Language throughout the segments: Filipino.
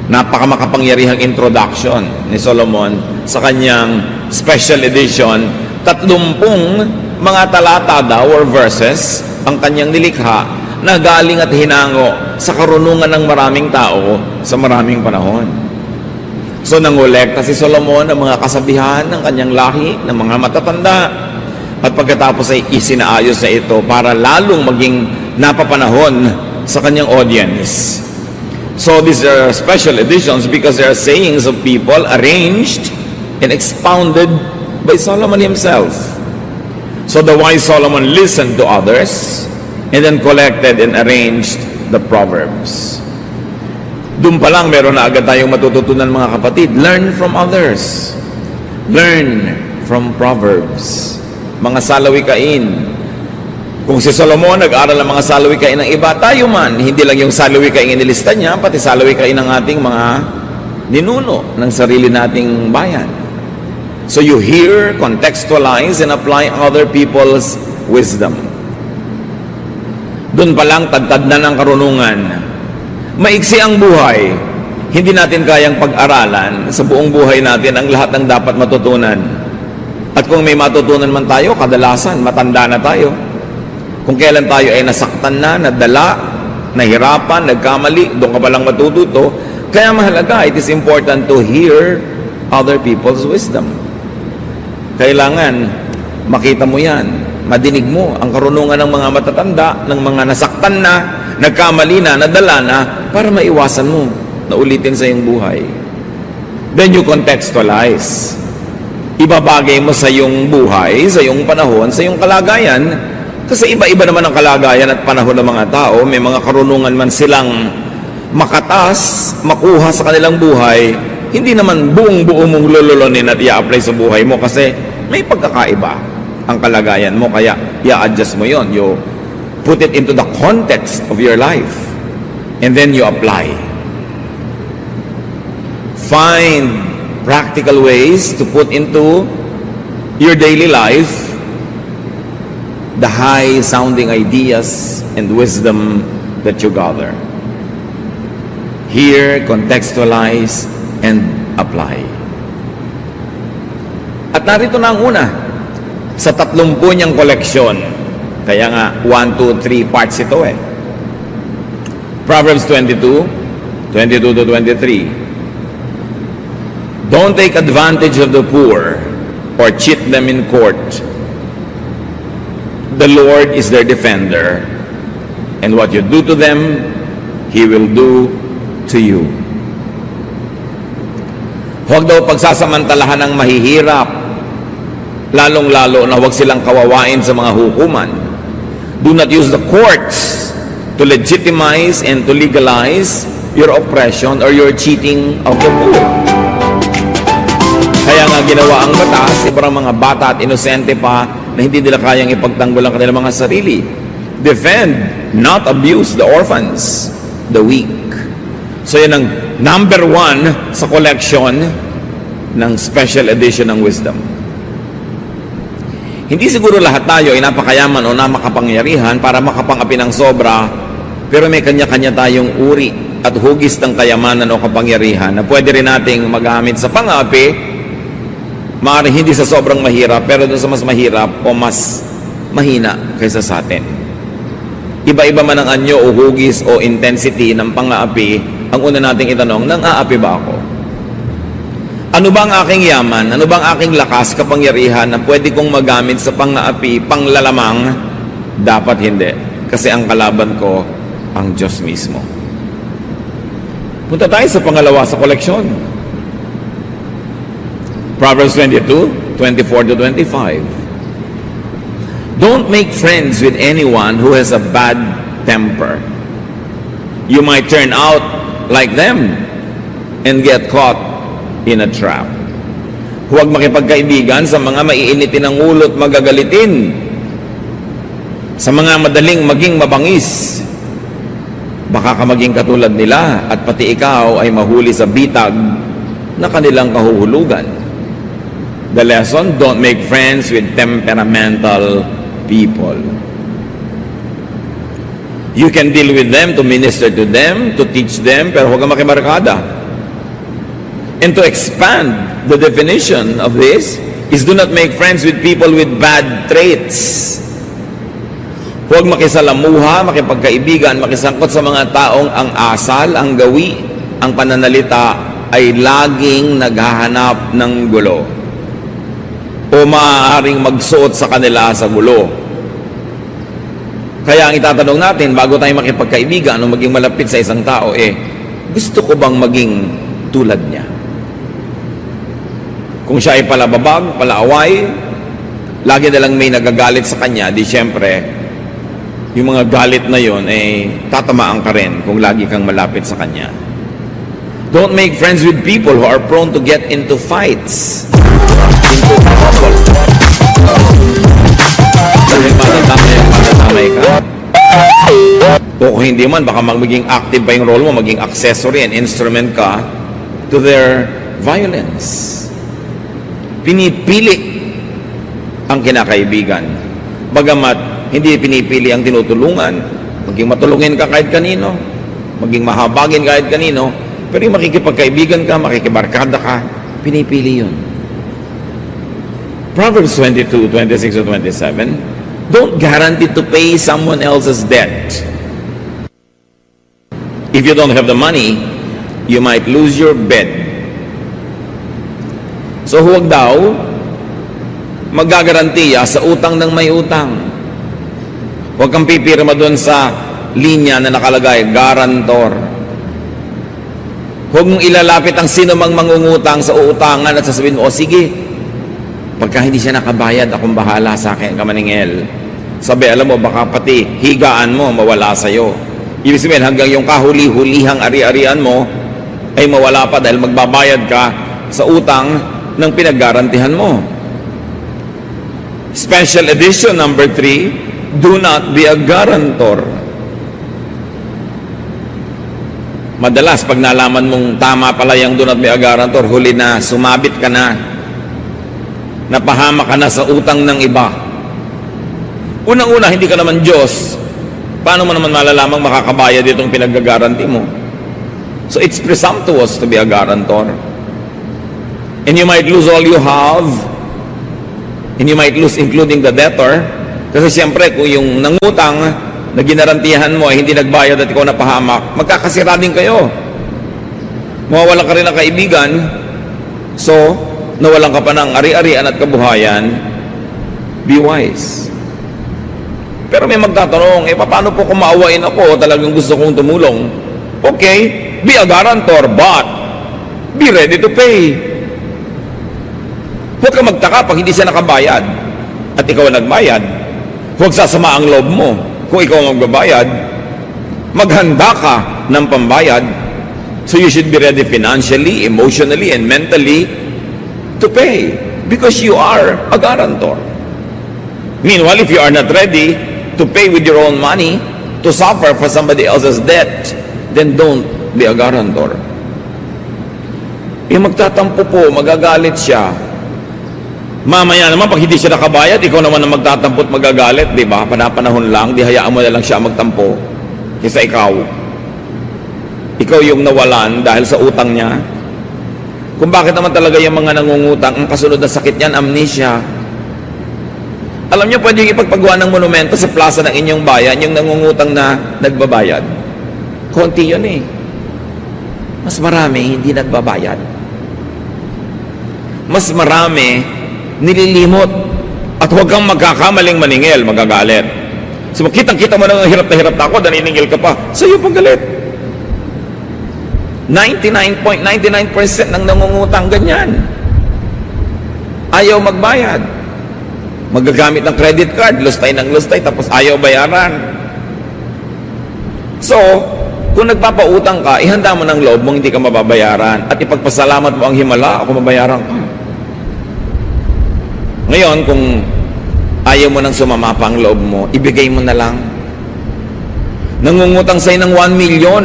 napakamakapangyarihang introduction ni Solomon sa kanyang special edition. 30 mga talata daw or verses ang kanyang nilikha na galing at hinango sa karunungan ng maraming tao sa maraming panahon. So nangolekta si Solomon ng mga kasabihan ng kanyang lahi, ng mga matatanda, at pagkatapos ay isinaayos na ito para lalong maging napapanahon sa kanyang audience. So these are special editions because they are sayings of people arranged and expounded by Solomon himself. So the wise Solomon listened to others and then collected and arranged the Proverbs. Doon pa lang meron na agad tayong matututunan, mga kapatid. Learn from others. Learn from Proverbs. Mga salawikain. Kung si Solomon nag-aral ng mga salawikain ng iba, tayo man, hindi lang yung salawikain nilista niya, pati salawikain ng ating mga ninuno ng sarili nating bayan. So you hear, contextualize, and apply other people's wisdom. Doon pa lang, tagtad na ng karunungan. Maiksi ang buhay. Hindi natin kayang pag-aralan sa buong buhay natin ang lahat ng dapat matutunan. At kung may matutunan man tayo, kadalasan, matanda na tayo. Kung kailan tayo ay nasaktan na, nadala, nahirapan, nagkamali, doon ka palang matututo. Kaya mahalaga, it is important to hear other people's wisdom. Kailangan makita mo yan, madinig mo ang karunungan ng mga matatanda, ng mga nasaktan na, nagkamali na, nadala na, para maiwasan mo na ulitin sa iyong buhay. Then you contextualize. Ibabagay mo sa iyong buhay, sa iyong panahon, sa iyong kalagayan. Kasi iba-iba naman ang kalagayan at panahon ng mga tao. May mga karunungan man silang makatas, makuha sa kanilang buhay. Hindi naman buong-buo mong lululonin at i-apply sa buhay mo kasi may pagkakaiba ang kalagayan mo. Kaya i-adjust mo yon. You put it into the context of your life and then you apply. Find practical ways to put into your daily life the high-sounding ideas and wisdom that you gather. Hear, contextualize, and apply. At narito na ang una sa 30 niyang koleksyon. Kaya nga, 1, 2, 3 parts ito eh. Proverbs 22, 22 to 23. Don't take advantage of the poor or cheat them in court. The Lord is their defender, and what you do to them, He will do to you. Huwag daw pagsasamantalahan ng mahihirap, lalong-lalo na huwag silang kawawain sa mga hukuman. Do not use the courts to legitimize and to legalize your oppression or your cheating of the poor. Kaya nga ginawa ang batas, ibarang mga bata at inosente pa na hindi nila kayang ipagtanggol ang kanilang mga sarili. Defend, not abuse the orphans, the weak. So yan ang number 1 sa collection ng special edition ng wisdom. Hindi siguro lahat tayo ay napakayaman o napakapangyarihan para makapangapi ng sobra, pero may kanya-kanya tayong uri at hugis ng kayamanan o kapangyarihan na pwede rin nating magamit sa pangapi. Maaaring hindi sa sobrang mahirap, pero doon sa mas mahirap o mas mahina kaysa sa atin. Iba-iba man ang anyo o hugis o intensity ng pang-aapi, ang una nating itanong, nang-aapi ba ako? Ano ba ang aking yaman? Ano ba ang aking lakas, kapangyarihan na pwede kong magamit sa pang-aapi, panglalamang? Dapat hindi. Kasi ang kalaban ko, ang Diyos mismo. Punta tayo sa pangalawa sa koleksyon. Proverbs 22, 24 to 25. Don't make friends with anyone who has a bad temper. You might turn out like them and get caught in a trap. Huwag makipagkaibigan sa mga maiinitin ng ulo at magagalitin, sa mga madaling maging mabangis. Baka ka maging katulad nila at pati ikaw ay mahuli sa bitag na kanilang kahuhulugan. The lesson, don't make friends with temperamental people. You can deal with them, to minister to them, to teach them, pero huwag kang makibarkada. And to expand the definition of this is do not make friends with people with bad traits. Huwag makisalamuha, makipagkaibigan, makisangkot sa mga taong ang asal, ang gawi, ang pananalita ay laging naghahanap ng gulo o maaaring magsuot sa kanila sa gulo. Kaya ang itatanong natin bago tayo makipagkaibigan o maging malapit sa isang tao, gusto ko bang maging tulad niya? Kung siya ay palababag, palaaway, lagi na lang may nagagalit sa kanya, di syempre, yung mga galit na yon tatamaan ka rin kung lagi kang malapit sa kanya. Don't make friends with people who are prone to get into fights. Into trouble. Dahil matatamay ka. O kung hindi man, baka magiging active pa yung role mo, maging accessory and instrument ka to their violence. Pinipili ang kinakaibigan. Bagamat hindi pinipili ang tinutulungan, maging matulungin ka kahit kanino, maging mahabagin kahit kanino, pero yung makikipagkaibigan ka, makikibarkada ka, pinipili yun. Proverbs 22, 26 to 27, don't guarantee to pay someone else's debt. If you don't have the money, you might lose your bed. So huwag daw maggagarantiya sa utang ng may utang. Huwag kang pipirma doon sa linya na nakalagay, garantor. Huwag mong ilalapit ang sino mang mangungutang sa uutangan at sasabihin mo, o sige, pagka hindi siya nakabayad, akong bahala sa akin, kamaningel. Sabi, alam mo, baka pati higaan mo mawala sa'yo. Ibig sabihin, hanggang yung kahuli-hulihang ari-arian mo ay mawala pa dahil magbabayad ka sa utang ng pinaggarantihan mo. Special edition number 3, do not be a guarantor. Madalas, pag nalaman mong tama pala yung do not be a guarantor, huli na, sumabit ka na, napahama ka na sa utang ng iba. Unang-una, hindi ka naman Diyos. Paano mo naman malalamang makakabayad itong pinag-garanti mo? So it's presumptuous to be a guarantor. And you might lose all you have, and you might lose including the debtor. Kasi siyempre, kung yung nangutang na ginarantihan mo ay hindi nagbayad at ikaw napahamak, magkakasira din kayo. Mawawala ka rin ng kaibigan, so nawalan ka pa ng ari-arian at kabuhayan. Be wise. Pero may magtatanong, paano po kung maawain ako, talagang gusto kong tumulong? Okay, be a guarantor, but be ready to pay. Huwag ka magtaka pag hindi siya nakabayad at ikaw nagbayad. Huwag sasama ang loob mo. Kung ikaw magbabayad, maghanda ka ng pambayad. So you should be ready financially, emotionally, and mentally to pay because you are a guarantor. Meanwhile, if you are not ready to pay with your own money, to suffer for somebody else's debt, then don't be a guarantor. Magtatampo po, magagalit siya. Mamaya naman, pag hindi siya nakabayad, ikaw naman ang magtatampo at magagalit, di ba? Panapanahon lang, di hayaan mo na lang siya magtampo. Kaysa ikaw. Ikaw yung nawalan dahil sa utang niya. Kung bakit naman talaga yung mga nangungutang, ang kasunod na sakit niyan, amnesia. Alam niyo, pwede yung ipagpagawa ng monumento sa plaza ng inyong bayan, yung nangungutang na nagbabayad. Konti yun eh. Mas marami hindi nagbabayad. Mas marami nililimot. At huwag kang magkakamaling maningil, magagalit. So kitang-kita mo na hirap na hirap na ako, naniningil ka pa, sa'yo pang galit. 99.99% ng nangungutang ganyan. Ayaw magbayad. Magagamit ng credit card, lustay ng lustay, tapos ayaw bayaran. So, kung nagpapautang ka, ihanda mo ng loob mong hindi ka mababayaran at ipagpasalamat mo ang himala, ako mabayaran ka. Ngayon, kung ayaw mo nang sumama pa ang loob mo, ibigay mo na lang. Nangungutang sa'yo ng 1 million.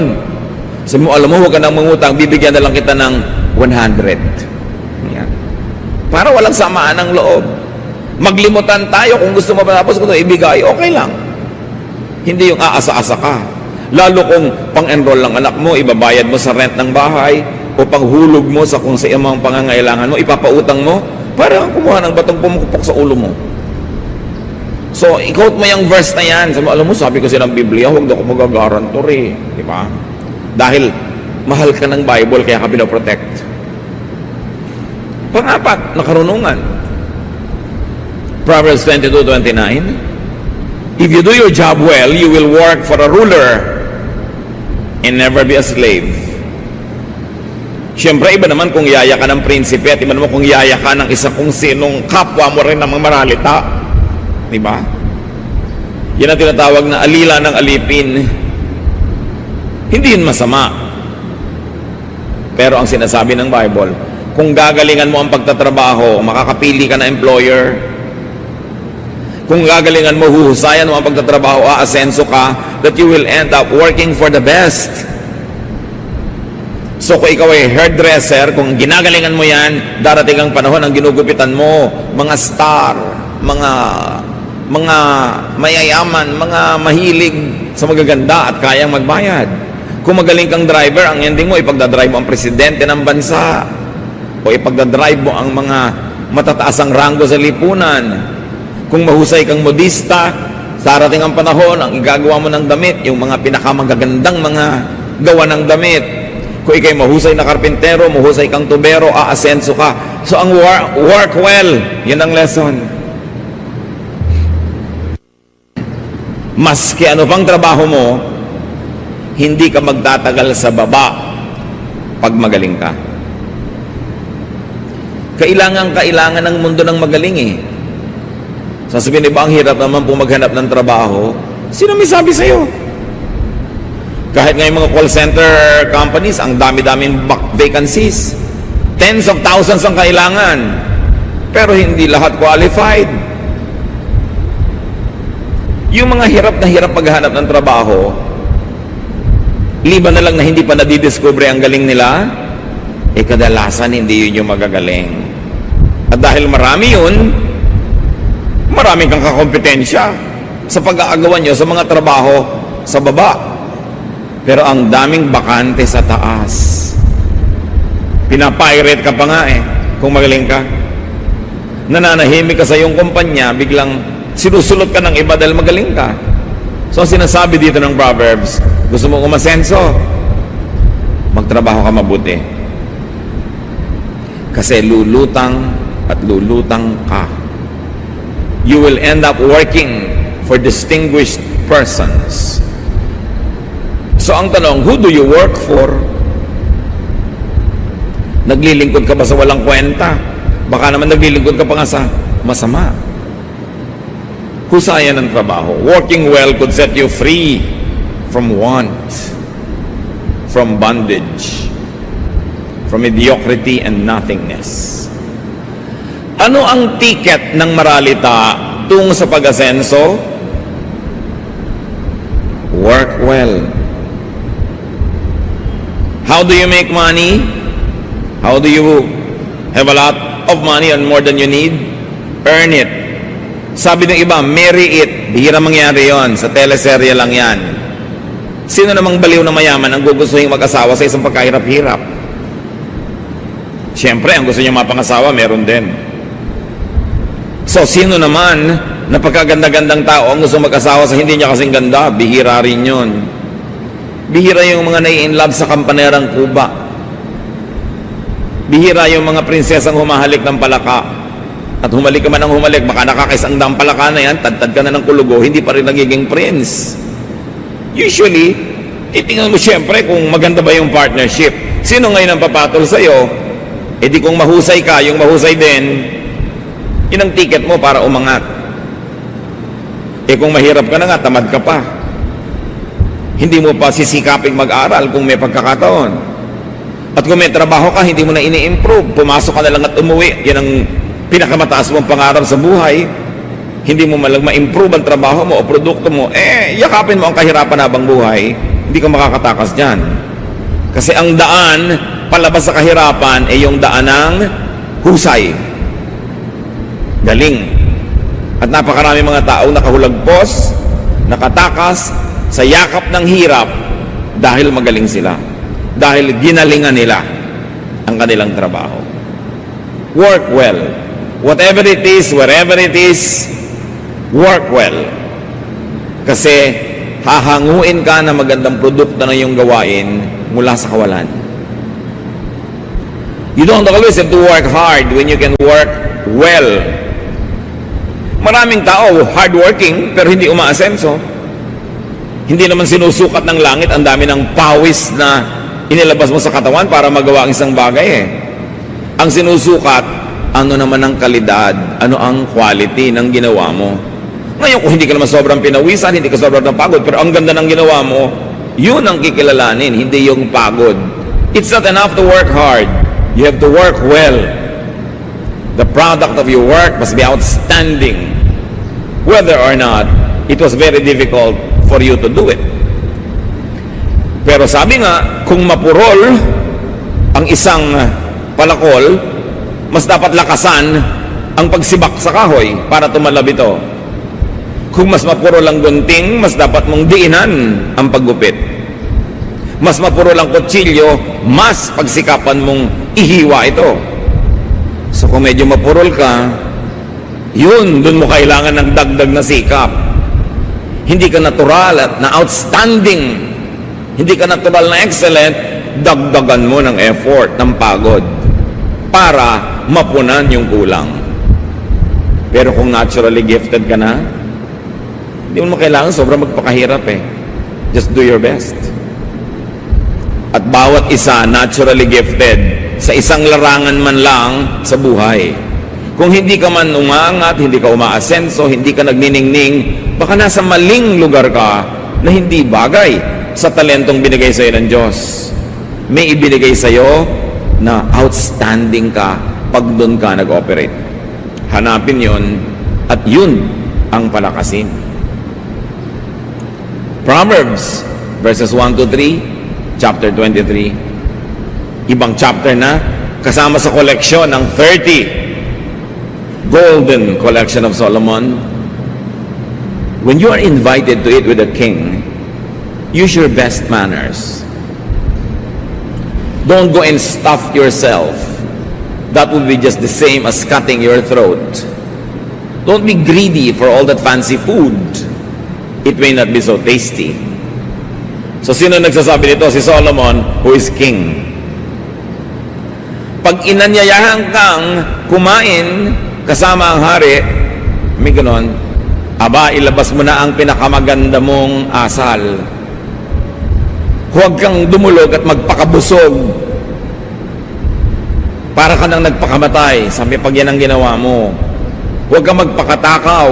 Sabi mo, alam mo, huwag ka nang mangutang, bibigyan na lang kita ng 100. Yan. Para walang samaan ng loob. Maglimutan tayo kung gusto mo matapos ko ito, ibigay, okay lang. Hindi yung aasa-asa ka. Lalo kung pang-enroll lang anak mo, ibabayad mo sa rent ng bahay, o panghulog mo sa kung sa iyang pangangailangan mo, ipapautang mo, para kumuha ng batong pumukupok sa ulo mo. So, i-quote mo yung verse na yan. Sabi mo, alam mo, sabi kasi ng Biblia, huwag na ako magagarantor eh. Di ba? Dahil mahal ka ng Bible, kaya ka pinoprotect. Pang-apat na karunungan. Proverbs 22:29. If you do your job well, you will work for a ruler and never be a slave. Siyempre, iba naman kung yaya ka ng prinsipe at iba naman kung yaya ka ng isa kung sinong kapwa mo rin ng mga maralita. Diba? Yan ang tinatawag na alila ng alipin. Hindi yun masama. Pero ang sinasabi ng Bible, kung gagalingan mo ang pagtatrabaho, makakapili ka na employer. Kung gagalingan mo, huhusayan mo ang pagtatrabaho, aasenso ka, that you will end up working for the best. So kung ikaw ay hairdresser, kung ginagalingan mo yan, darating ang panahon ang ginugupitan mo, mga star, mga mayayaman, mga mahilig sa magaganda at kayang magbayad. Kung magaling kang driver, ang ending mo, ipagdadrive mo ang presidente ng bansa o ipagdadrive mo ang mga matataasang ranggo sa lipunan. Kung mahusay kang modista, darating ang panahon, ang igagawa mo ng damit, yung mga pinakamagagandang mga gawa ng damit. Kung ikay mahusay na karpintero, mahusay kang tubero, aasenso ka. So ang work well, yun ang lesson. Maski ano pang trabaho mo, hindi ka magtatagal sa baba pag magaling ka. Kailangan ng mundo ng magaling eh. Sasabihin, iba ang hirap naman po maghanap ng trabaho. Sino may sabi sa'yo? Kahit nga yung mga call center companies, ang dami-daming vacancies. Tens of thousands ang kailangan. Pero hindi lahat qualified. Yung mga hirap na hirap maghanap ng trabaho, liban na lang na hindi pa nadidiscover ang galing nila, kadalasan hindi yun yung magagaling. At dahil marami yun, marami kang kakompetensya sa pag-aagawan nyo sa mga trabaho sa baba. Pero ang daming bakante sa taas. Pinapirate ka pa nga kung magaling ka. Nananahimik ka sa iyong kumpanya, biglang sinusulot ka ng iba dahil magaling ka. So sinasabi dito ng Proverbs, gusto mo umasenso, magtrabaho ka mabuti. Kasi lulutang at lulutang ka. You will end up working for distinguished persons. So ang tanong, who do you work for? Naglilingkod ka ba sa walang kwenta? Baka naman naglilingkod ka pa nga sa masama. Husaya ng trabaho. Working well could set you free from want, from bondage, from mediocrity and nothingness. Ano ang ticket ng maralita tungo sa pag-asenso? Work well. How do you make money? How do you have a lot of money and more than you need? Earn it. Sabi ng iba, marry it. Bihira mangyari yon. Sa teleserye lang yan. Sino namang baliw na mayaman ang gugustuhin mag-asawa sa isang pagkahirap-hirap? Siyempre, ang gusto niya mapangasawa, meron din. So, sino naman na pagkaganda-gandang tao ang gusto mag-asawa sa hindi niya kasing ganda? Bihira rin yun. Bihira yung mga nai-inlove sa kampanerang Kuba. Bihira yung mga prinsesang humahalik ng palaka. At humalik ka man ng humalik, baka nakakaisang daang palaka na yan, tad-tad ka na ng kulugo, hindi pa rin nagiging prince. Usually, titingnan mo siyempre kung maganda ba yung partnership. Sino ngayon ang papatol sa'yo? Di kung mahusay ka, yung mahusay din, yun ang ticket mo para umangat. Kung mahirap ka na nga, tamad ka pa. Hindi mo pa sisikaping mag-aral kung may pagkakataon. At kung may trabaho ka, hindi mo na ini-improve. Pumasok ka na lang at umuwi. Yan ang pinakamataas mong pangarap sa buhay. Hindi mo malang ma-improve ang trabaho mo o produkto mo. Yakapin mo ang kahirapan habang buhay. Hindi ka makakatakas dyan. Kasi ang daan palabas sa kahirapan yung daan ng husay. Galing. At napakarami mga taong nakahulagpos, nakatakas sa yakap ng hirap dahil magaling sila. Dahil ginalingan nila ang kanilang trabaho. Work well. Whatever it is, wherever it is, work well. Kasi hahanguin ka na magandang produkto na iyong gawain mula sa kawalan. You don't always have to work hard when you can work well. Maraming tao hardworking pero hindi umaasenso. Hindi naman sinusukat ng langit ang dami ng pawis na inilabas mo sa katawan para magawa ang isang bagay eh. Ang sinusukat, ano naman ang kalidad, ano ang quality ng ginawa mo. Ngayon kung hindi ka naman sobrang pinawisan, hindi ka sobrang napagod, pero ang ganda ng ginawa mo, yun ang kikilalanin, hindi yung pagod. It's not enough to work hard. You have to work well. The product of your work must be outstanding. Whether or not it was very difficult for you to do it. Pero sabi nga, kung mapurol ang isang palakol, mas dapat lakasan ang pagsibak sa kahoy para tumalab ito. Kung mas mapurol ang gunting, mas dapat mong diinan ang paggupit. Mas mapurol ang kutsilyo, mas pagsikapan mong ihiwa ito. So kung medyo mapurol ka, yun, dun mo kailangan ng dagdag na sikap. Hindi ka natural at na outstanding. Hindi ka natural na excellent, dagdagan mo ng effort, ng pagod para mapunan yung kulang. Pero kung naturally gifted ka na, hindi mo kailangan sobrang magpakahirap eh. Just do your best. At bawat isa naturally gifted sa isang larangan man lang sa buhay. Kung hindi ka man umangat, hindi ka umaasenso, hindi ka nagniningning, baka nasa maling lugar ka na hindi bagay sa talentong binigay sa iyo ng Diyos. May ibinigay sa iyo na outstanding ka pag doon ka nag-operate. Hanapin yon at yun ang palakasin. Proverbs verses 1 to 3, chapter 23. Ibang chapter na, kasama sa koleksyon ng 30 golden collection of Solomon. When you are invited to eat with a king, use your best manners. Don't go and stuff yourself. That would be just the same as cutting your throat. Don't be greedy for all that fancy food. It may not be so tasty. So sino nagsasabi nito? Si Solomon, who is king. Pag inanyayahan kang kumain kasama ang hari, may ganon, aba, ilabas mo na ang pinakamaganda mong asal. Huwag kang dumulog at magpakabusog para ka nang nagpakamatay. Sabi, pag yan ang ginawa mo, huwag kang magpakatakaw.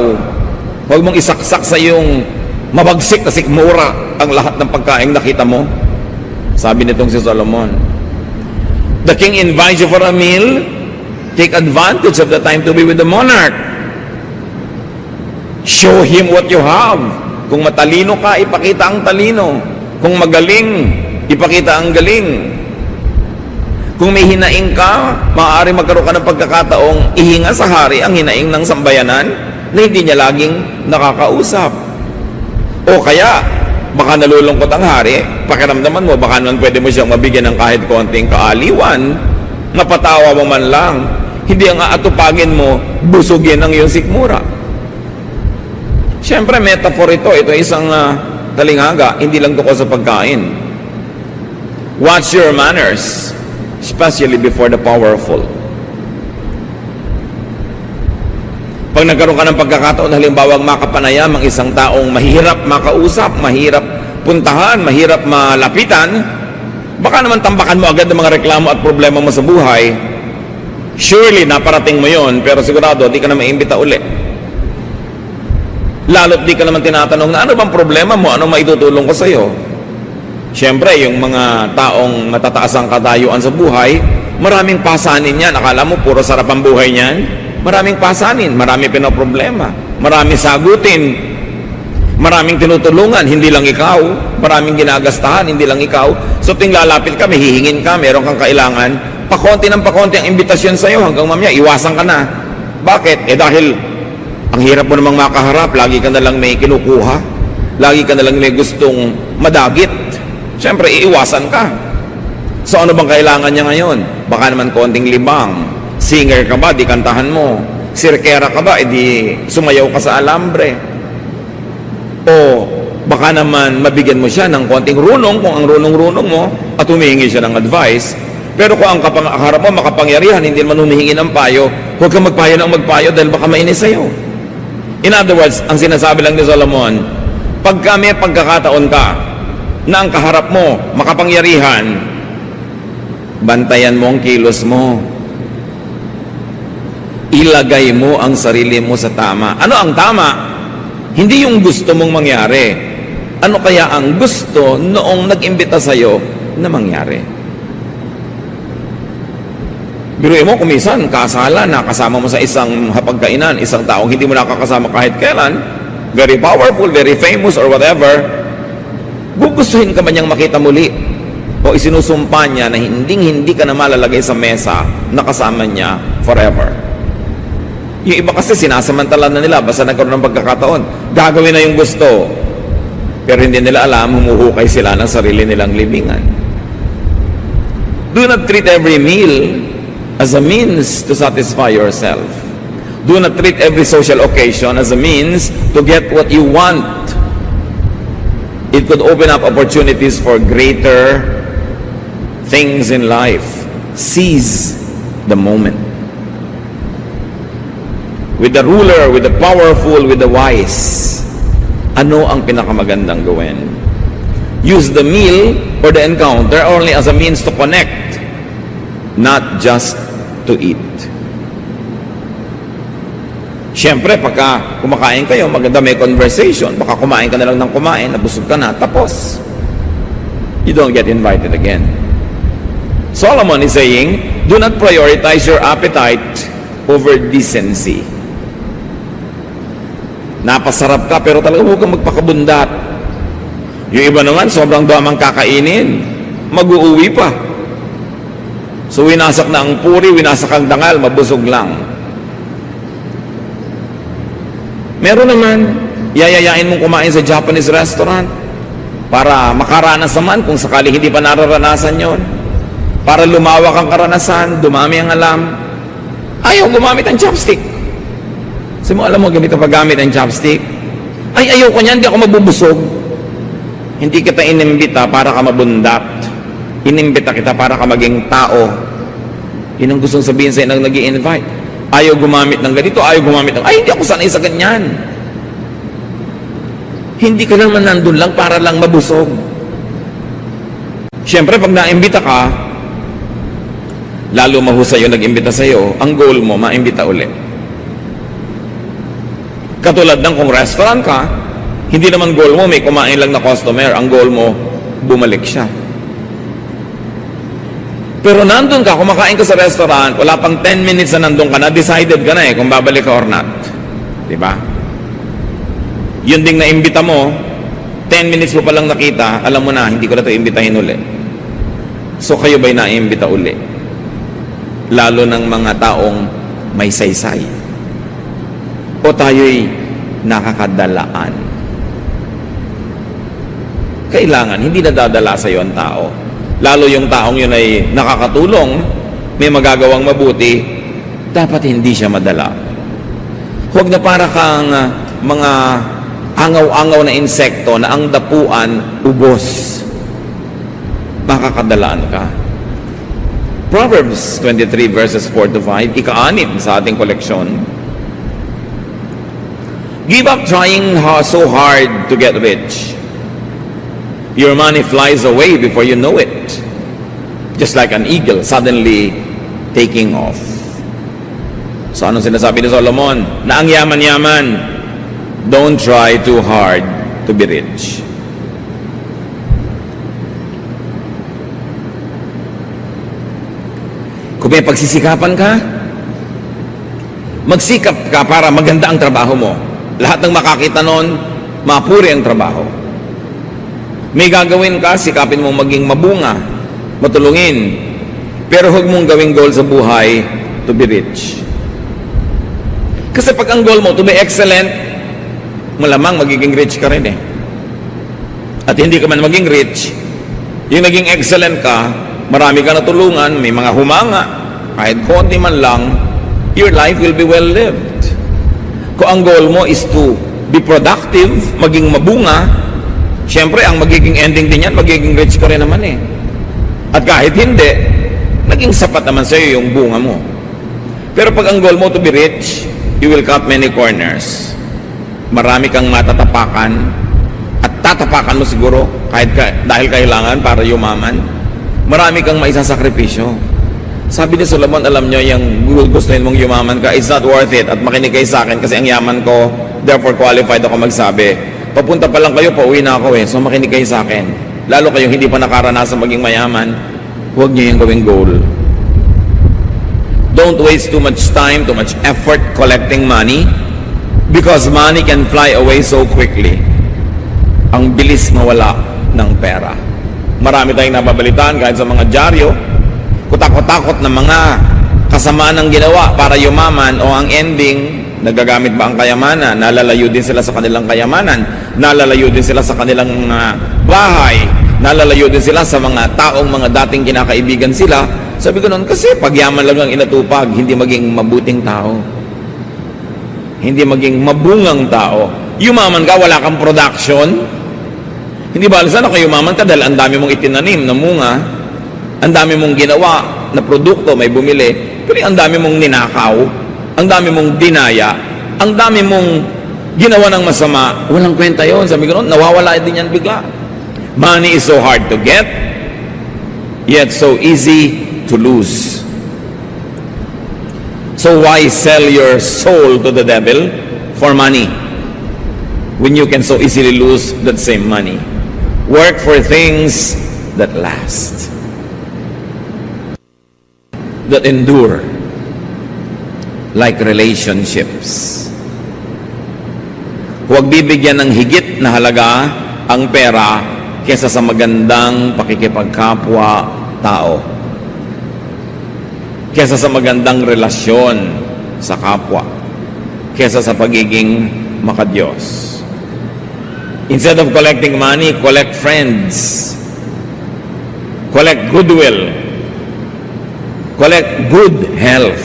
Huwag mong isaksak sa iyong mabagsik na sikmura ang lahat ng pagkain nakita mo. Sabi nitong si Solomon, the king invites you for a meal. Take advantage of the time to be with the monarch. Show him what you have. Kung matalino ka, ipakita ang talino. Kung magaling, ipakita ang galing. Kung may hinaing ka, maaari magkaroon ka ng pagkakataong ihinga sa hari ang hinaing ng sambayanan na hindi niya laging nakakausap. O kaya, baka nalulungkot ang hari, pakiramdaman mo, baka naman pwede mo siyang mabigyan ng kahit konting kaaliwan, napatawa mo man lang, hindi ang aatupagin mo, busugin ang iyong sikmura. Siyempre, metaphor ito. Ito isang talinghaga, hindi lang tungkol sa pagkain. Watch your manners, especially before the powerful. Pag nagkaroon ka ng pagkakataon, halimbawa makapanayam ang isang taong mahirap makausap, mahirap puntahan, mahirap malapitan, baka naman tambakan mo agad ang mga reklamo at problema mo sa buhay. Surely, naparating mo yon, pero sigurado, di ka na maimbita uli. Lalo't di ka naman tinatanong na ano bang problema mo, ano maitutulong ko sa iyo. Siyempre, yung mga taong matataas ang katayuan sa buhay, maraming pasanin yan. Akala mo, puro sarap ang buhay niyan? Maraming pasanin, maraming pinoproblema, maraming sagutin, maraming tinutulungan, hindi lang ikaw, maraming ginagastahan, hindi lang ikaw. So, ting lalapit ka, may hihingin ka, meron kang kailangan, pakonti ng pakonti ang imbitasyon sa iyo hanggang mamaya, iwasan ka na. Bakit? Dahil ang hirap mo namang makaharap, lagi ka na lang may kinukuha, lagi ka na lang may gustong madagit. Siyempre, iiwasan ka. So ano bang kailangan niya ngayon? baka naman konting libang. Singer ka ba, di kantahan mo. Sirkera ka ba, edi sumayaw ka sa alambre. O baka naman mabigyan mo siya ng konting runong kung ang runong-runong mo at humihingi siya ng advice. Pero kung ang kaharap mo makapangyarihan, hindi naman humihingi ng payo, huwag kang magpayo ng magpayo dahil baka mainis sa'yo. In other words, ang sinasabi lang ni Solomon, pagka may pagkakataon ka na ang kaharap mo makapangyarihan, bantayan mo ang kilos mo. Ilagay mo ang sarili mo sa tama. Ano ang tama? Hindi yung gusto mong mangyari. Ano kaya ang gusto noong nag-imbita sa'yo na mangyari? Biruin mo, kumisan, kasala, nakasama mo sa isang hapagkainan, isang taong hindi mo nakakasama kahit kailan, very powerful, very famous, or whatever, gugustuhin ka ba niyang makita muli? O isinusumpa niya na hindi ka na malalagay sa mesa na kasama niya forever? Yung iba kasi sinasamantala na nila, basta nagkaroon ng pagkakataon, gagawin na yung gusto. Pero hindi nila alam, humuhukay sila ng sarili nilang libingan. Do not treat every meal as a means to satisfy yourself. Do not treat every social occasion as a means to get what you want. It could open up opportunities for greater things in life. Seize the moment. With the ruler, with the powerful, with the wise, ano ang pinakamagandang gawin? Use the meal or the encounter only as a means to connect, not just to eat. Siyempre, pagka kumakain kayo, maganda may conversation. Baka kumain ka na lang ng kumain, nabusog ka na, tapos. You don't get invited again. Solomon is saying, do not prioritize your appetite over decency. Napasarap ka, pero talaga huwag kang magpakabundat. Yung iba naman, sobrang damang kakainin. Mag-uuwi pa. So, winasak na ang puri, winasak ang dangal, mabusog lang. Meron naman, yayayain mong kumain sa Japanese restaurant para makaranas naman kung sakali hindi pa nararanasan yon. Para lumawak ang karanasan, dumami ang alam. Ayaw gumamit ang chopstick. Kasi mo, alam mo, gamit ang paggamit ang chopstick. Ay, ayaw ko niyan, hindi ako mabubusog. Hindi kita inimbita para ka mabundat. Inimbita kita para ka maging tao. Yun ang gustong sabihin sa'yo nang nag-i-invite. Ayaw gumamit ng ganito, ayaw gumamit ng, ay, hindi ako sanay sa ganyan. Hindi ka naman nandun lang para lang mabusog. Siyempre, pag naimbita ka, lalo mahusay yung nag-imbita sa'yo, ang goal mo, maimbita ulit. Katulad ng kung restaurant ka, hindi naman goal mo, may kumain lang na customer, ang goal mo, bumalik siya. Pero nandun ka, kumakain ka sa restaurant, wala pang 10 minutes na nandun ka na, decided ka na kung babalik ka or not. Diba? Yun ding naimbita mo, 10 minutes mo palang nakita, alam mo na, hindi ko na ito imbitahin uli. So kayo ba'y naimbita uli? Lalo ng mga taong may saysay. O tayo'y nakakadalaan? Kailangan, hindi nadadala sa iyo ang tao. Lalo yung taong yun ay nakakatulong, may magagawang mabuti, dapat hindi siya madala. Huwag na para kang mga angaw-angaw na insekto na ang dapuan, ubos. Makakadalaan ka. Proverbs 23 verses 4 to 5, ika-6 sa ating koleksyon. Give up trying so hard to get rich. Your money flies away before you know it. Just like an eagle suddenly taking off. So anong sinasabi ni Solomon? Na ang yaman-yaman, don't try too hard to be rich. Kung may pagsisikapan ka, magsikap ka para maganda ang trabaho mo. Lahat ng makakita nun, mapuri ang trabaho. May gagawin ka, sikapin mong maging mabunga, matulungin. Pero huwag mong gawing goal sa buhay to be rich. Kasi pag ang goal mo to be excellent, malamang magiging rich ka rin eh. At hindi ka man maging rich, yung naging excellent ka, marami ka natulungan, may mga humanga, kahit konti man lang, your life will be well lived. Kung ang goal mo is to be productive, maging mabunga, syempre ang magiging ending din yan, magiging rich ka rin naman eh. At kahit hindi, naging sapat naman sa'yo yung bunga mo. Pero pag ang goal mo to be rich, you will cut many corners. Marami kang matatapakan, at tatapakan mo siguro dahil kailangan para yumaman. Marami kang maisasakripisyo. Sabi ni Solomon, alam nyo, yung gustuin mong yumaman ka, it's not worth it. At makinig kayo sa akin kasi ang yaman ko, therefore qualified ako magsabi. Papunta pa lang kayo, pauwi na ako eh. So makinig kayo sa akin. Lalo kayong hindi pa nakaranasan maging mayaman, huwag nyo yung gawing goal. Don't waste too much time, too much effort collecting money because money can fly away so quickly. Ang bilis mawala ng pera. Marami tayong nababalitaan kahit sa mga dyaryo, kutakot-takot na mga kasamaan ng ginawa para yumaman o ang ending, nagagamit ba ang kayamanan? Nalalayo din sila sa kanilang kayamanan. Nalalayo din sila sa kanilang bahay. Nalalayo din sila sa mga taong mga dating kinakaibigan sila. Sabi ko noon, kasi pagyaman lang ang inatupag, hindi maging mabuting tao. Hindi maging mabungang tao. Yumaman ka, wala kang production. Hindi ba alisan ako yumaman ka dahil ang dami mong itinanim na munga, ang dami mong ginawa na produkto, may bumili, pero ang dami mong ninakaw, ang dami mong dinaya, ang dami mong ginawa ng masama, walang kwenta yon. Sabi ko noon, nawawala din yan bigla. Money is so hard to get, yet so easy to lose. So why sell your soul to the devil for money when you can so easily lose that same money? Work for things that last, that endure, like relationships. Huwag bibigyan ng higit na halaga ang pera kesa sa magandang pakikipagkapwa tao, kesa sa magandang relasyon sa kapwa, kesa sa pagiging makadiyos. Instead of collecting money, collect friends, collect goodwill, collect good health.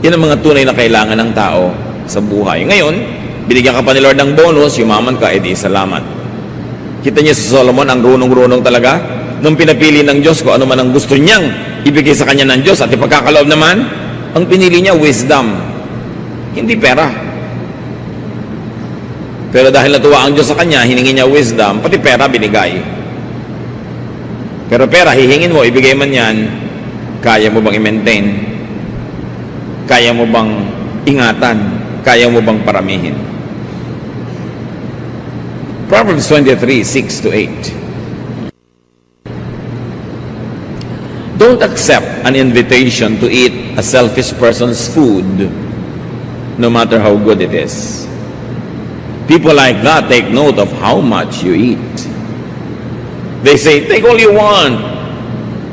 Yan ang mga tunay na kailangan ng tao sa buhay. Ngayon, binigyan ka pa ni Lord ng bonus, yumaman ka, edi salamat. Kita niyo sa Solomon, ang runong-runong talaga. Nung pinapili ng Diyos kung ano man ang gusto niyang ibigay sa kanya ng Diyos at ipagkakaloob naman, ang pinili niya, wisdom. Hindi pera. Pero dahil natuwa ang Diyos sa kanya, hiningi niya wisdom, pati pera binigay. Pero pera, hihingin mo, ibigay man yan, kaya mo bang i-maintain? Kaya mo bang ingatan? Kaya mo bang paramihin? Proverbs 23, 6-8. Don't accept an invitation to eat a selfish person's food, no matter how good it is. People like that take note of how much you eat. They say, take all you want,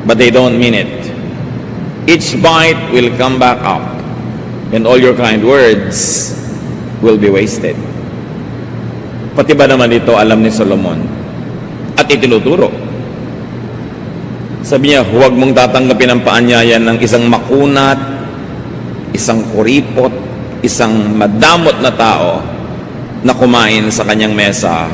but they don't mean it. Each bite will come back up, and all your kind words will be wasted. Pati ba naman ito alam ni Solomon? At itinuturo. Sabi niya, huwag mong tatanggapin ang paanyayan ng isang makunat, isang kuripot, isang madamot na tao na kumain sa kanyang mesa.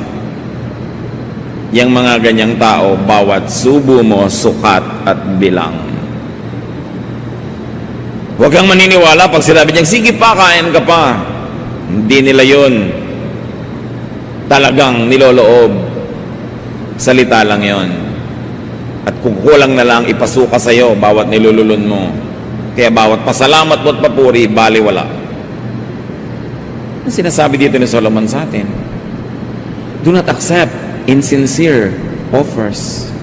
Yang mga ganyang tao, bawat subo mo, sukat at bilang. Huwag kang maniniwala pag sinabi niyang, sige pa, kain ka pa. Hindi nila yun. Talagang niloloob. Salita lang yon. At kung kulang na lang, ipasuka sa'yo bawat nilululun mo. Kaya bawat pasalamat mo at papuri, baliwala. Ang sinasabi dito ni Solomon sa atin, do not accept insincere offers.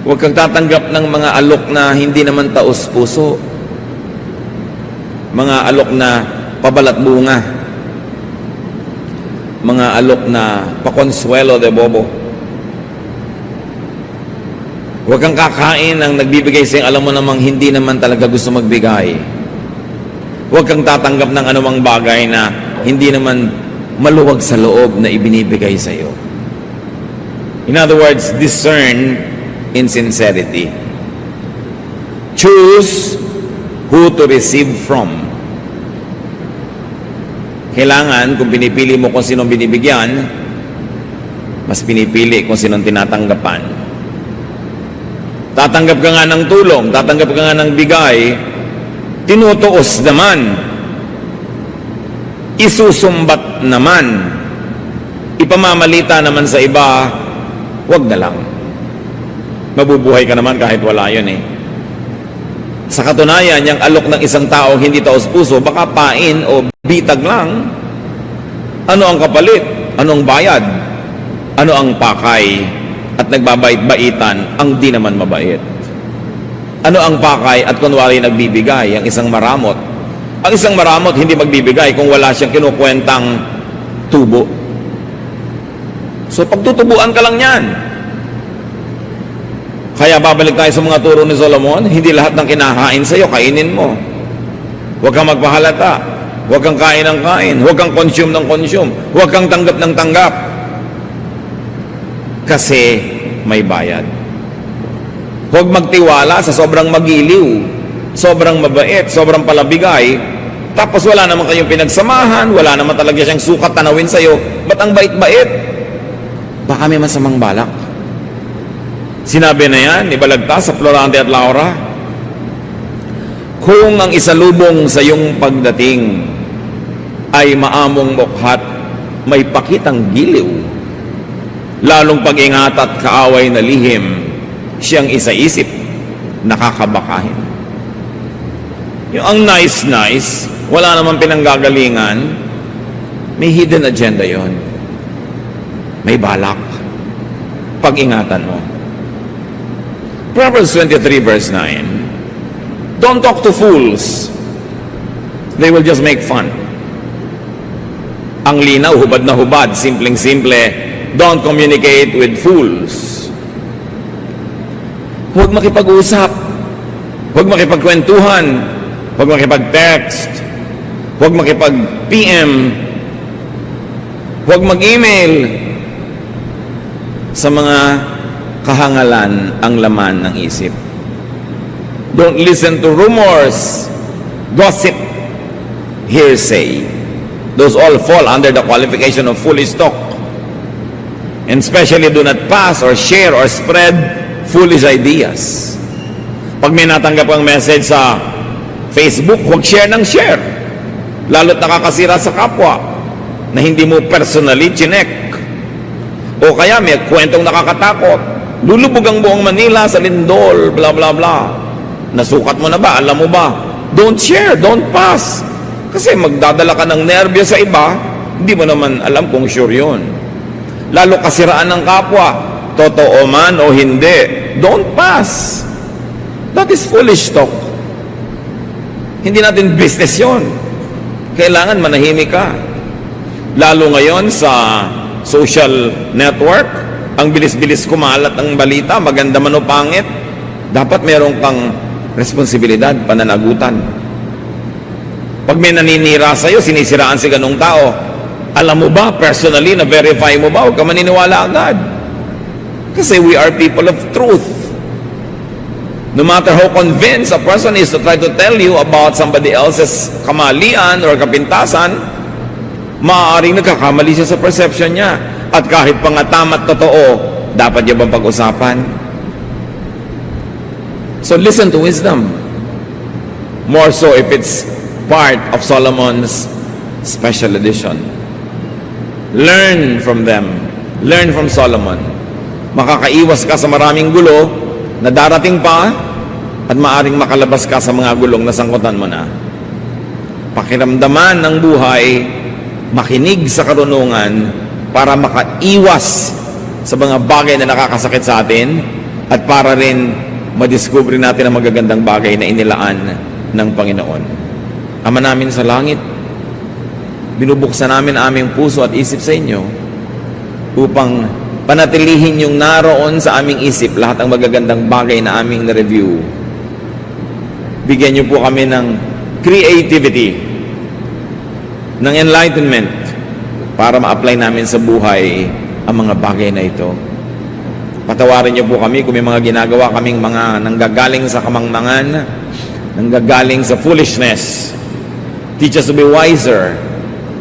Huwag kang tatanggap ng mga alok na hindi naman taos puso. Mga alok na pabalat bunga. Mga alok na pakonsuelo de bobo. Huwag kang kakain ng nagbibigay sa'yo, alam mo namang hindi naman talaga gusto magbigay. Huwag kang tatanggap ng anumang bagay na hindi naman maluwag sa loob na ibinibigay sa iyo. In other words, discern in sincerity. Choose who to receive from. Kailangan, kung pinipili mo kung sinong binibigyan, mas pinipili kung sinong tinatanggapan. Tatanggap ka nga ng tulong, tatanggap ka nga ng bigay, tinutuos naman, isusumbat naman, ipamamalita naman sa iba, wag na lang. Mabubuhay ka naman kahit wala yun eh. Sa katunayan, yung alok ng isang tao hindi taos puso, baka pain o bitag lang. Ano ang kapalit? Ano ang bayad? Ano ang pakay? At nagbabait-baitan ang di naman mabait. Ano ang pakay at kunwari nagbibigay? Ang isang maramot. Ang isang maramot hindi magbibigay kung wala siyang kinukwentang tubo. So pagtutubuan ka lang yan. Kaya babalik tayo sa mga turo ni Solomon, hindi lahat ng kinahain sa'yo, kainin mo. Huwag kang magpahalata. Huwag kang kain ng kain. Huwag kang consume ng consume. Huwag kang tanggap ng tanggap. Kasi may bayad. Huwag magtiwala sa sobrang magiliw, sobrang mabait, sobrang palabigay, tapos wala naman kayong pinagsamahan, wala naman talaga siyang sukat tanawin sa'yo. Ba't ang bait-bait? Baka may masamang balak. Sinabi na yan, ibalagtas sa Florante at Laura, kung ang isalubong sa iyong pagdating ay maamong mukhat, may pakitang giliw, lalong pag-ingat at kaaway na lihim, siyang isa-isip, nakakabakahin. Yung ang nice-nice, wala naman pinanggagalingan, may hidden agenda yon. May balak. Pag-ingatan mo. Proverbs 23 verse 9. Don't talk to fools. They will just make fun. Ang linaw, hubad na hubad, simpleng-simple. Don't communicate with fools. Huwag makipag-usap. Huwag makipagkwentuhan. Huwag makipag-text. Huwag makipag-PM. Huwag mag-email. Sa mga kahangalan ang laman ng isip. Don't listen to rumors, gossip, hearsay. Those all fall under the qualification of foolish talk. And especially do not pass or share or spread foolish ideas. Pag may natanggap kang message sa Facebook, huwag share ng share. Lalo't nakakasira sa kapwa na hindi mo personally chinek. O kaya may kwentong nakakatakot. Lulubog ang buong Manila sa lindol, bla bla bla. Nasukat mo na ba? Alam mo ba? Don't share, don't pass. Kasi magdadala ka ng nervyo sa iba, hindi mo naman alam kung sure yun. Lalo kasiraan ng kapwa, totoo man o hindi, don't pass. That is foolish talk. Hindi natin business yun. Kailangan manahimik ka. Lalo ngayon sa social network, ang bilis-bilis kumalat ang balita, maganda man o pangit, dapat meron kang responsibilidad, pananagutan. Pag may naninira sa'yo, sinisiraan si ganong tao, alam mo ba, personally, na-verify mo ba, huwag ka maniniwala agad. Kasi we are people of truth. No matter how convinced a person is to try to tell you about somebody else's kamalian or kapintasan, maaaring nagkakamali siya sa perception niya. At kahit pa nga tama't totoo, dapat niya bang pag-usapan? So listen to wisdom. More so if it's part of Solomon's special edition. Learn from them. Learn from Solomon. Makakaiwas ka sa maraming gulo na darating pa at maaring makalabas ka sa mga gulong na sangkutan mo na. Pakiramdaman ng buhay, makinig sa karunungan, para makaiwas sa mga bagay na nakakasakit sa atin at para rin madiscover natin ang magagandang bagay na inilaan ng Panginoon. Ama namin sa langit, binubuksan namin aming puso at isip sa inyo upang panatilihin yung naroon sa aming isip lahat ng magagandang bagay na aming na-review. Bigyan niyo po kami ng creativity, ng enlightenment, para ma-apply namin sa buhay ang mga bagay na ito. Patawarin niyo po kami kung may mga ginagawa kaming mga nanggagaling sa kamangmangan, nanggagaling sa foolishness. Teach us to be wiser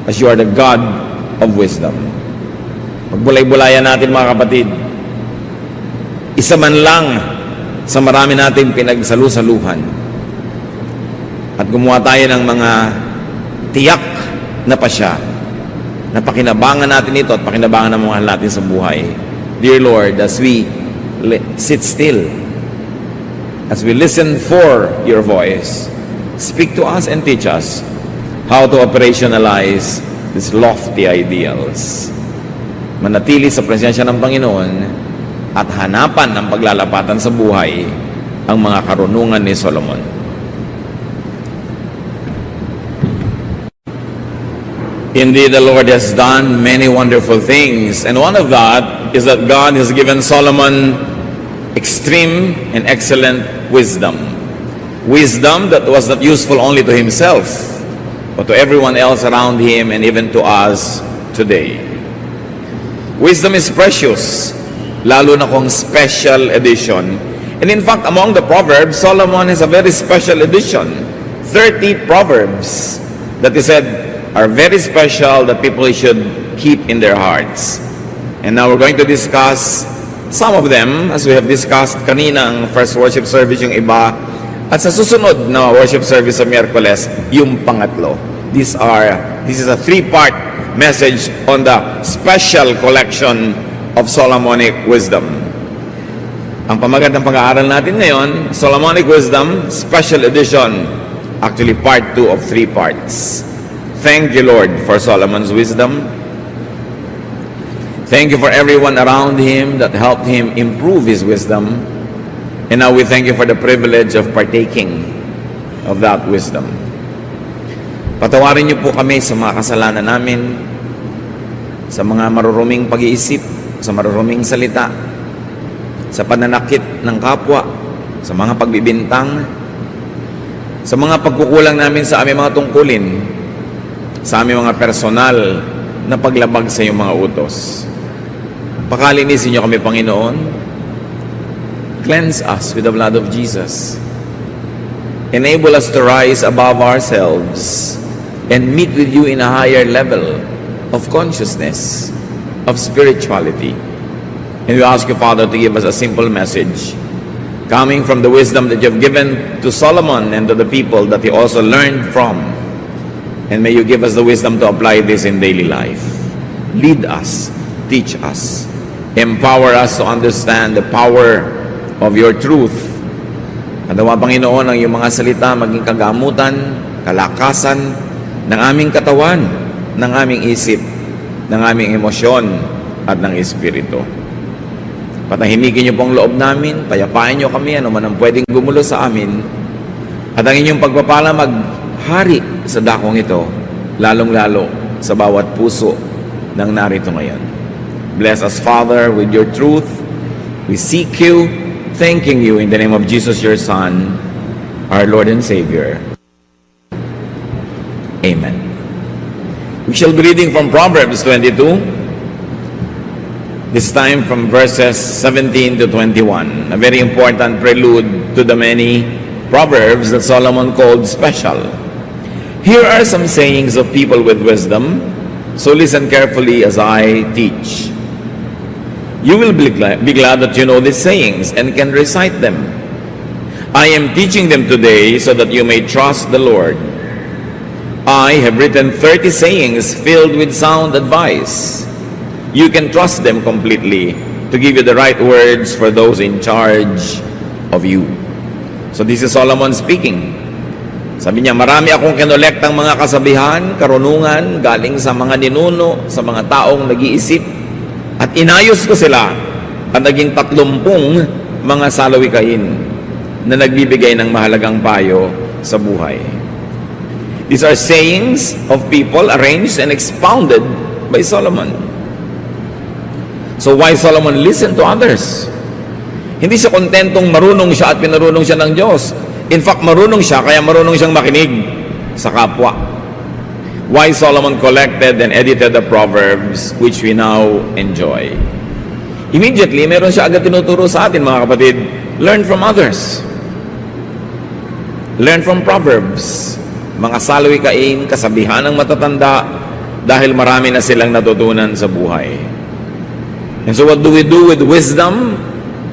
as you are the God of wisdom. Pagbulay-bulayan natin mga kapatid, isa man lang sa marami nating pinagsalu-saluhan at gumawa tayo ng mga tiyak na pasya na pakinabangan natin ito at pakinabangan ng mga natin sa buhay. Dear Lord, as we sit still, as we listen for your voice, speak to us and teach us how to operationalize these lofty ideals. Manatili sa presensya ng Panginoon at hanapan ng paglalapatan sa buhay ang mga karunungan ni Solomon. Indeed, the Lord has done many wonderful things, and one of that is that God has given Solomon extreme and excellent wisdom. Wisdom that was not useful only to himself, but to everyone else around him and even to us today. Wisdom is precious, lalo na kung special edition. And in fact, among the Proverbs, Solomon has a very special edition. 30 Proverbs that he said are very special that people should keep in their hearts. And now we're going to discuss some of them as we have discussed kanina ang first worship service yung iba. At sa susunod na worship service sa Miyerkules, yung pangatlo. This is a 3-part message on the special collection of Solomonic wisdom. Ang pamagat ng pag-aaral natin ngayon, Solomonic Wisdom, Special Edition, actually part 2 of 3 parts. Thank you, Lord, for Solomon's wisdom. Thank you for everyone around him that helped him improve his wisdom. And now we thank you for the privilege of partaking of that wisdom. Patawarin niyo po kami sa mga kasalanan namin, sa mga maruruming pag-iisip, sa maruruming salita, sa pananakit ng kapwa, sa mga pagbibintang, sa mga pagkukulang namin sa aming mga tungkulin, sa aming mga personal na paglabag sa iyong mga utos. Pakalinisin niyo kami, Panginoon. Cleanse us with the blood of Jesus. Enable us to rise above ourselves and meet with you in a higher level of consciousness, of spirituality. And we ask you, Father, to give us a simple message coming from the wisdom that you have given to Solomon and to the people that he also learned from. And may you give us the wisdom to apply this in daily life. Lead us, teach us, empower us to understand the power of your truth. At nawa, Panginoon, ang iyong mga salita maging kagamutan, kalakasan ng aming katawan, ng aming isip, ng aming emosyon, at ng espiritu. Patahimikin niyo pong loob namin, payapain niyo kami, ano man ang pwedeng gumulo sa amin, at ang inyong pagpapala maghari sa dakong ito, lalong-lalo sa bawat puso ng narito ngayon. Bless us, Father, with your truth. We seek you, thanking you in the name of Jesus, your Son, our Lord and Savior. Amen. We shall be reading from Proverbs 22, this time from verses 17 to 21, a very important prelude to the many Proverbs that Solomon called special. Here are some sayings of people with wisdom, so listen carefully as I teach. You will be glad that you know these sayings and can recite them. I am teaching them today so that you may trust the Lord. I have written 30 sayings filled with sound advice. You can trust them completely to give you the right words for those in charge of you. So this is Solomon speaking. Sabi niya, marami akong kinolektang mga kasabihan, karunungan, galing sa mga ninuno, sa mga taong nag-iisip, at inayos ko sila at naging 30 mga salawikain na nagbibigay ng mahalagang payo sa buhay. These are sayings of people arranged and expounded by Solomon. So why Solomon listened to others? Hindi siya kontentong marunong siya at pinarunong siya ng Diyos. In fact, marunong siya, kaya marunong siyang makinig sa kapwa. Why Solomon collected and edited the Proverbs which we now enjoy. Immediately, meron siya agad tinuturo sa atin, mga kapatid. Learn from others. Learn from Proverbs. Mga salawikain, kasabihan ng matatanda, dahil marami na silang natutunan sa buhay. And so what do we do with wisdom?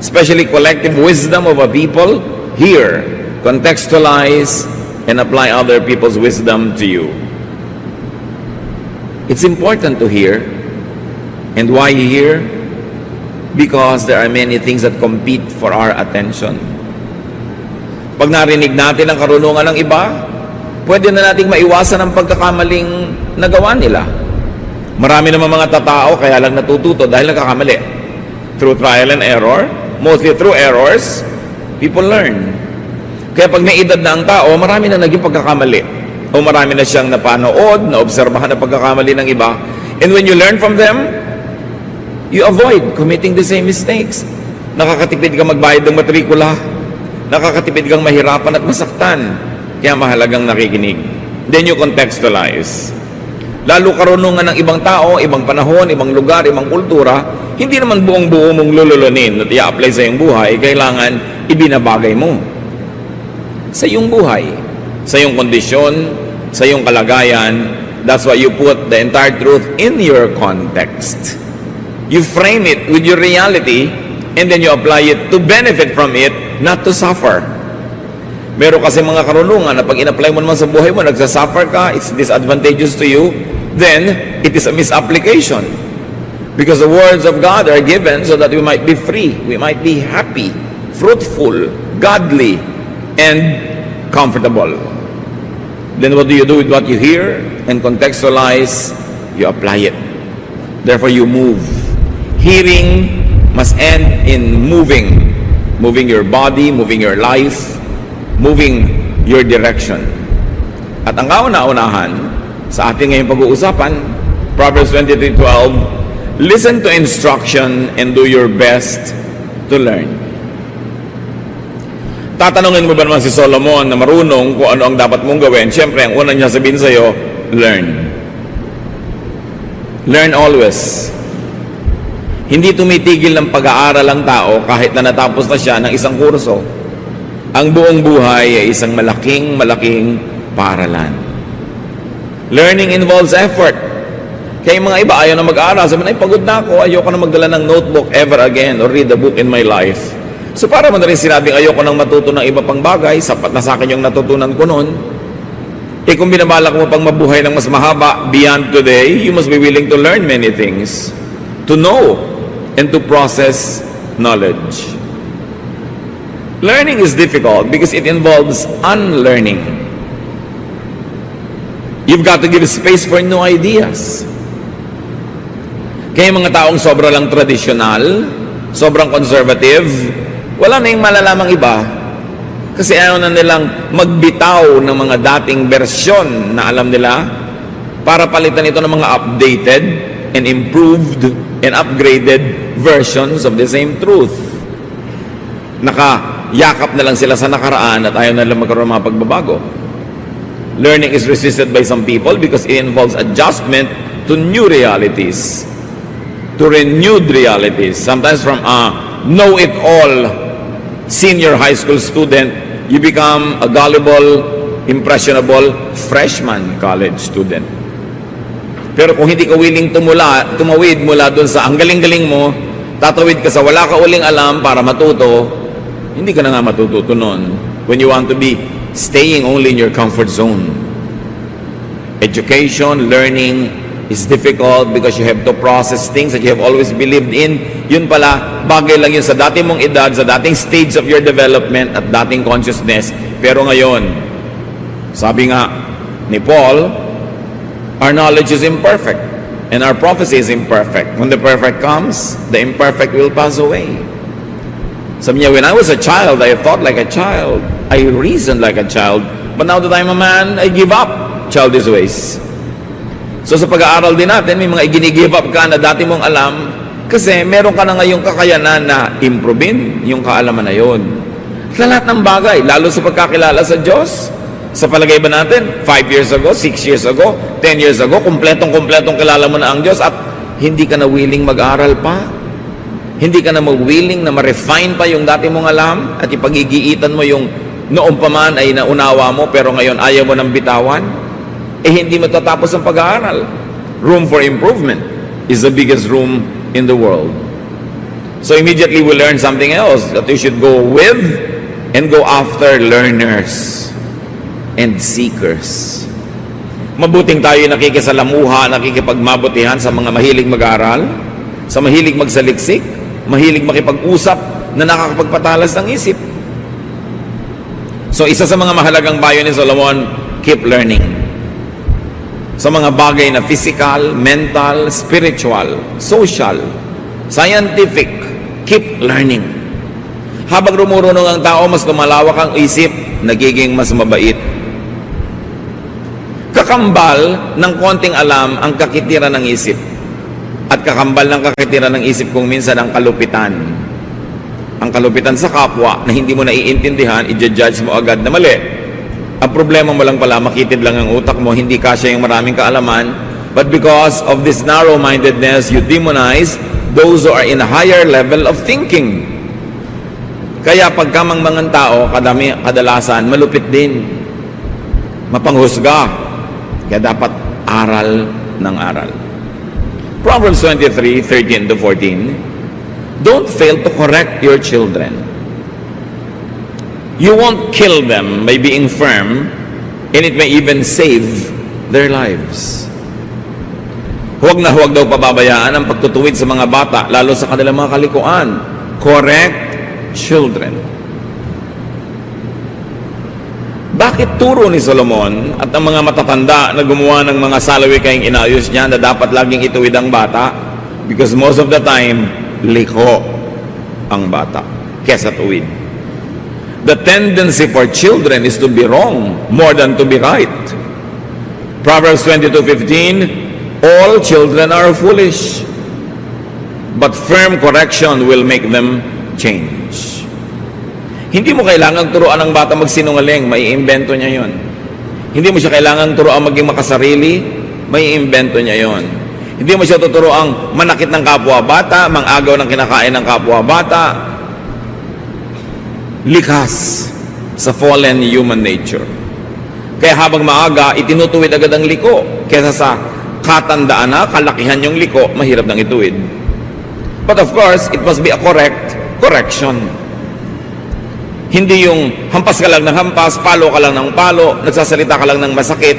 Especially collective wisdom of a people? Hear, contextualize, and apply other people's wisdom to you. It's important to hear. And why hear? Because there are many things that compete for our attention. Pag narinig natin ang karunungan ng iba, pwede na nating maiwasan ang pagkakamaling nagawa nila. Marami naman mga tatao kaya lang natututo dahil nagkakamali. Through trial and error, mostly through errors, people learn. Kaya pag may edad na ang tao, marami na naging pagkakamali. O marami na siyang napanood, naobserbahan na pagkakamali ng iba. And when you learn from them, you avoid committing the same mistakes. Nakakatipid kang magbayad ng matrikula. Nakakatipid kang mahirapan at masaktan. Kaya mahalagang nakikinig. Then you contextualize. Lalo karunungan ng ibang tao, ibang panahon, ibang lugar, ibang kultura, hindi naman buong-buo mong lululunin at i-apply sa iyong buhay, kailangan ibinabagay mo sa iyong buhay, sa iyong kondisyon, sa iyong kalagayan. That's why you put the entire truth in your context. You frame it with your reality, and then you apply it to benefit from it, not to suffer. Meron kasi mga karunungan na pag in-apply mo naman sa buhay mo, nagsasuffer ka, it's disadvantageous to you, then it is a misapplication. Because the words of God are given so that we might be free, we might be happy, fruitful, godly, and comfortable. Then what do you do with what you hear? And contextualize, you apply it. Therefore you move. Hearing must end in moving. Moving your body, moving your life, moving your direction. At ang kauna-unahan sa ating ngayong pag-uusapan, Proverbs 23:12, listen to instruction and do your best to learn. Tatanungin mo ba naman si Solomon na marunong kung ano ang dapat mong gawin? Siyempre, ang unang niya sabihin sa iyo, learn. Learn always. Hindi tumitigil ng pag-aaral ang tao kahit na natapos na siya ng isang kurso. Ang buong buhay ay isang malaking paaralan. Learning involves effort. Kaya yung mga iba ayaw na mag-aaral. Sabi na, pagod na ako, ayoko na magdala ng notebook ever again or read a book in my life. So para mo na rin sinabing ayoko nang matuto ng iba pang bagay, sapat na sa akin yung natutunan ko noon. Kung binabalak mo pang mabuhay ng mas mahaba beyond today, you must be willing to learn many things. To know and to process knowledge. Learning is difficult because it involves unlearning. You've got to give space for new ideas. Kaya mga taong sobra lang tradisyonal, sobrang conservative, wala na yung malalamang iba. Kasi ayaw na nilang magbitaw ng mga dating bersyon na alam nila para palitan ito ng mga updated and improved and upgraded versions of the same truth. Yakap na lang sila sa nakaraan at ayaw na lang magkaroon ng mga pagbabago. Learning is resisted by some people because it involves adjustment to new realities, to renewed realities. Sometimes from a know-it-all senior high school student, you become a gullible, impressionable freshman college student. Pero kung hindi ka willing tumawid mula doon sa ang galing-galing mo, tatawid ka sa wala ka uling alam para matuto, hindi ka na nga matututo nun. When you want to be staying only in your comfort zone. Education, learning is difficult because you have to process things that you have always believed in. Yun pala, bagay lang yun sa dating mong edad, sa dating stage of your development at dating consciousness. Pero ngayon, sabi nga ni Paul, our knowledge is imperfect and our prophecy is imperfect. When the perfect comes, the imperfect will pass away. Sabi niya, when I was a child, I thought like a child. I reasoned like a child. But now that I'm a man, I give up childish ways. So sa pag-aaral din natin, may mga i-give up ka na dati mong alam kasi meron ka na ngayong kakayanan na improvein yung kaalaman na yun. Sa lahat ng bagay, lalo sa pagkakilala sa Diyos. Sa palagay ba natin, 5 years ago, 6 years ago, 10 years ago, kumpletong kilala mo na ang Diyos at hindi ka na willing mag-aral pa? Hindi ka na willing na ma-refine pa yung dati mong alam at ipagigiitan mo yung noong pa man ay naunawa mo pero ngayon ayaw mo nang bitawan, hindi matatapos ang pag-aaral. Room for improvement is the biggest room in the world. So immediately we learn something else, that we should go with and go after learners and seekers. Mabuting tayo nakikisalamuha, nakikipagmabutihan sa mga mahilig mag-aral, sa mahilig magsaliksik, mahilig makipag-usap na nakakapagpatalas ng isip. So isa sa mga mahalagang payo ni Solomon, keep learning. Sa mga bagay na physical, mental, spiritual, social, scientific, keep learning. Habang rumurunong ang tao, mas lumalawak ang isip, nagiging mas mabait. Kakambal ng konting alam ang kakitira ng isip. At kakambal ng kakitira ng isip kung minsan ang kalupitan. Ang kalupitan sa kapwa na hindi mo naiintindihan, i-judge mo agad na mali. Ang problema mo lang pala, makitid lang ang utak mo, hindi kasya yung maraming kaalaman. But because of this narrow-mindedness, you demonize those who are in a higher level of thinking. Kaya pagkamang mga tao, kadalasan, malupit din. Mapanghusga. Kaya dapat aral ng aral. Proverbs 23:13 to 14. Don't fail to correct your children. You won't kill them by being firm, and it may even save their lives. Huwag na huwag daw pababayaan ang pagtutuwid sa mga bata, lalo sa kanilang mga kalikuan. Correct children. Bakit turo ni Solomon at ang mga matatanda na gumawa ng mga salawikaing inayos niya na dapat laging ituwid ang bata? Because most of the time, liko ang bata kesa tuwid. The tendency for children is to be wrong more than to be right. Proverbs 22:15, all children are foolish, but firm correction will make them change. Hindi mo kailangang turuan ng bata magsinungaling, may iimbento niya yon. Hindi mo siya kailangang turuan maging makasarili, may iimbento niya yon. Hindi mo siya tuturuan manakit ng kapwa-bata, mangagaw ng kinakain ng kapwa-bata. Likas sa fallen human nature. Kaya habang maaga, itinutuwid agad ang liko. Kesa sa katandaan na, kalakihan yung liko, mahirap nang ituwid. But of course, it must be a correction. Hindi yung hampas ka lang ng hampas, palo ka lang ng palo, nagsasalita ka lang ng masakit.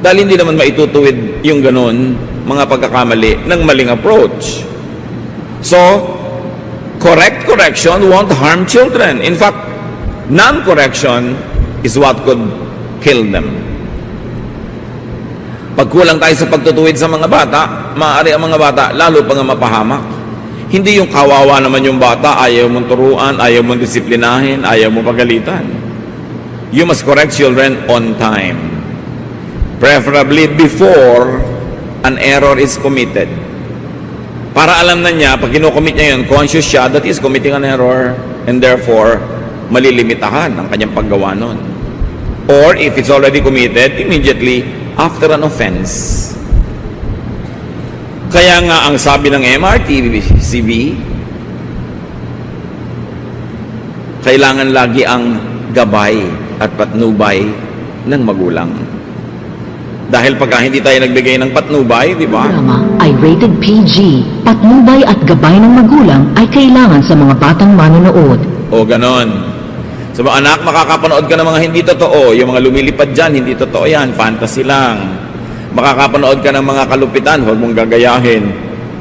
Dahil hindi naman maitutuwid yung ganun, mga pagkakamali ng maling approach. So, correction won't harm children. In fact, non-correction is what could kill them. Pag kulang tayo sa pagtutuwid sa mga bata, maaari ang mga bata lalo pa nga mapahamak. Hindi yung kawawa naman yung bata, ayaw mong turuan, ayaw mong disiplinahin, ayaw mong pagalitan. You must correct children on time. Preferably before an error is committed. Para alam na niya, pag kinukomit niya yun, conscious siya that is committing an error and therefore malilimitahan ang kanyang paggawa nun. Or if it's already committed, immediately after an offense. Kaya nga ang sabi ng MRTCB, kailangan lagi ang gabay at patnubay ng magulang. Dahil pagka hindi tayo nagbigay ng patnubay, di ba? Programa ay rated PG. Patnubay at gabay ng magulang ay kailangan sa mga batang manonood. O ganon. So mga anak, makakapanood ka ng mga hindi totoo. Yung mga lumilipad dyan, hindi totoo yan. Fantasy lang. Makakapanood ka ng mga kalupitan, huwag mong gagayahin.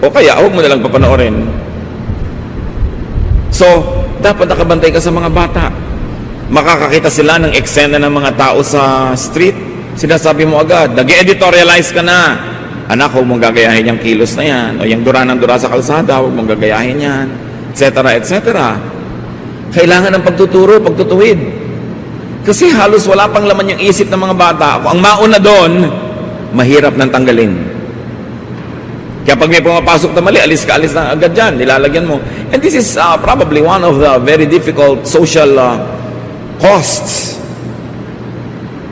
O kaya, huwag mo nalang papanoorin. So, dapat nakabantay ka sa mga bata. Makakakita sila ng eksena ng mga tao sa street. Sinasabi mo agad, nag-editorialize ka na. Anak, huwag mong gagayahin yung kilos na yan. O yung dura ng dura sa kalsada, huwag mong gagayahin yan. Etc. etc. Kailangan ng pagtutuwid. Kasi halos wala pang laman yung isip ng mga bata. Kung ang mauna doon, mahirap nang tanggalin. Kaya pag may pumapasok na mali, alis na agad dyan, nilalagyan mo. And this is probably one of the very difficult social costs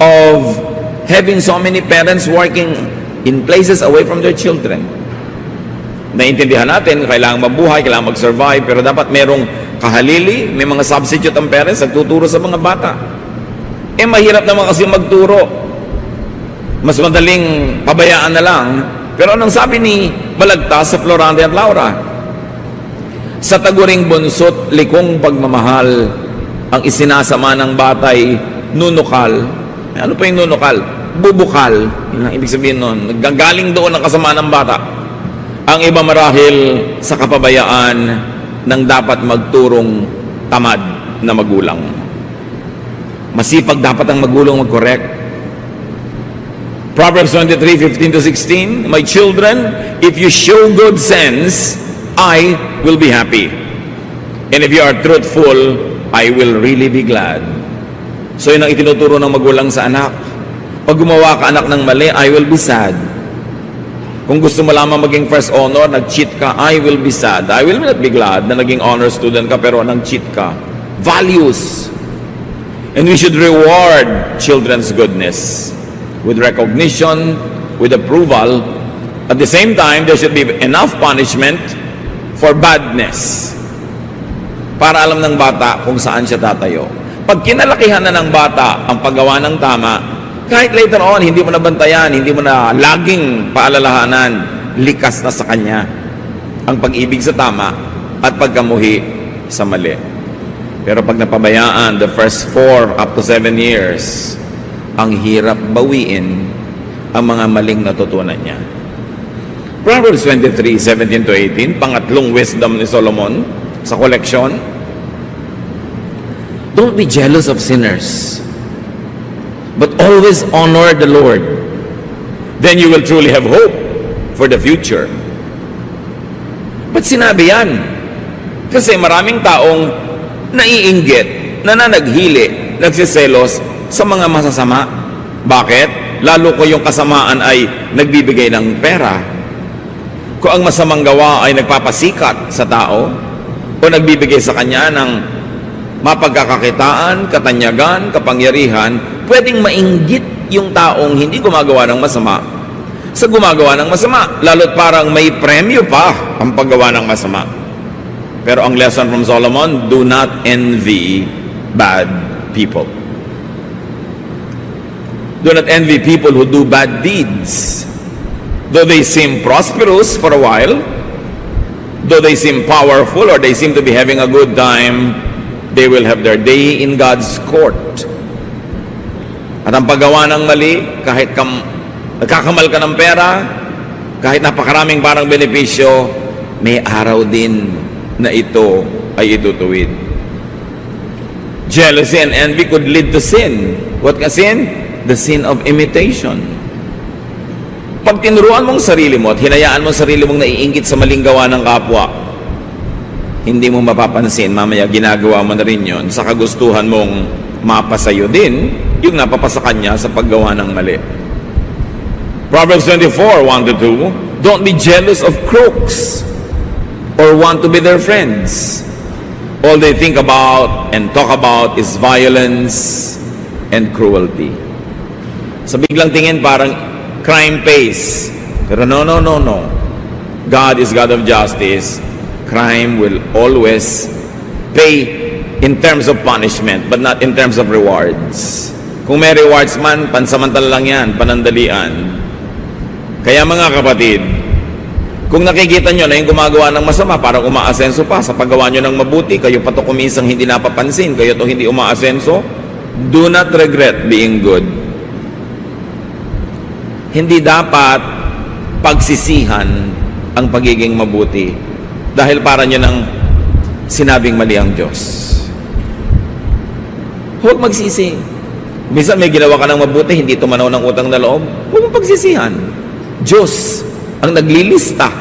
of having so many parents working in places away from their children. Naiintindihan natin, kailangan mabuhay, kailangan mag-survive, pero dapat merong kahalili, may mga substitute ang parents, nagtuturo sa mga bata. Mahirap naman kasi magturo. Mas madaling pabayaan na lang. Pero anong sabi ni Balagtas sa Florante at Laura? Sa taguring bunso't likong pagmamahal, ang isinasama ng batay, nunukal. Ano pa yung nunukal? Bubukal. Yun ang ibig sabihin nun. Nagagaling doon ang kasama ng bata. Ang iba marahil sa kapabayaan ng dapat magturong tamad na magulang. Masipag dapat ang magulang mag-correct. Proverbs 23:15-16, My children, if you show good sense, I will be happy. And if you are truthful, I will really be glad. So yun ang itinuturo ng magulang sa anak. Pag gumawa ka anak ng mali, I will be sad. Kung gusto mo lamang maging first honor, nag-cheat ka, I will be sad. I will not be glad na naging honor student ka pero nag-cheat ka. Values. And we should reward children's goodness with recognition, with approval. At the same time, there should be enough punishment for badness para alam ng bata kung saan siya tatayo. Pag kinalakihan na ng bata ang paggawa ng tama, kahit later on, hindi mo na bantayan, hindi mo na laging paalalahanan, likas na sa kanya ang pag-ibig sa tama at pagkamuhi sa mali. Pero pag napabayaan, the first 4 up to 7 years, ang hirap bawiin ang mga maling natutunan niya. Proverbs 23:17-18, pangatlong wisdom ni Solomon sa koleksyon. Don't be jealous of sinners, but always honor the Lord. Then you will truly have hope for the future. Ba't sinabi yan? Kasi maraming taong naiinggit, nananaghili, nagsiselos sa mga masasama. Bakit? Lalo ko yung kasamaan ay nagbibigay ng pera. Kung ang masamang gawa ay nagpapasikat sa tao o nagbibigay sa kanya ng mapagkakakitaan, katanyagan, kapangyarihan, pwedeng mainggit yung taong hindi gumagawa ng masama sa gumagawa ng masama. Lalo't parang may premyo pa ang paggawa ng masama. Pero ang lesson from Solomon, do not envy bad people. Do not envy people who do bad deeds. Though they seem prosperous for a while, though they seem powerful or they seem to be having a good time, they will have their day in God's court. At ang paggawa ng mali, kahit nagkakamal ka ng pera, kahit napakaraming parang benepisyo, may araw din na ito ay itutuwid. Jealousy and envy could lead to sin. What ka sin? The sin of imitation. Pag tinuruan mong sarili mo at hinayaan mong sarili mong naiinggit sa maling gawa ng kapwa, hindi mo mapapansin, mamaya ginagawa mo na rin yun sa kagustuhan mong mapasayo din yung napapasa kanya sa paggawa ng mali. Proverbs 24:1-2, don't be jealous of crooks or want to be their friends. All they think about and talk about is violence and cruelty. Sa biglang tingin parang crime pays. Pero no. God is God of justice. Crime will always pay in terms of punishment, but not in terms of rewards. Kung may rewards man, pansamantala lang yan, panandalian. Kaya mga kapatid, kung nakikita nyo na yung gumagawa ng masama, parang umaasenso pa sa paggawa nyo ng mabuti, kayo pa to kumisang hindi napapansin, kayo to hindi umaasenso, do not regret being good. Hindi dapat pagsisihan ang pagiging mabuti dahil para nyo nang sinabing mali ang Diyos. Huwag magsisi. Minsan may ginawa ka ng mabuti, hindi tumanaw ng utang na loob, huwag mong pagsisihan. Diyos ang naglilista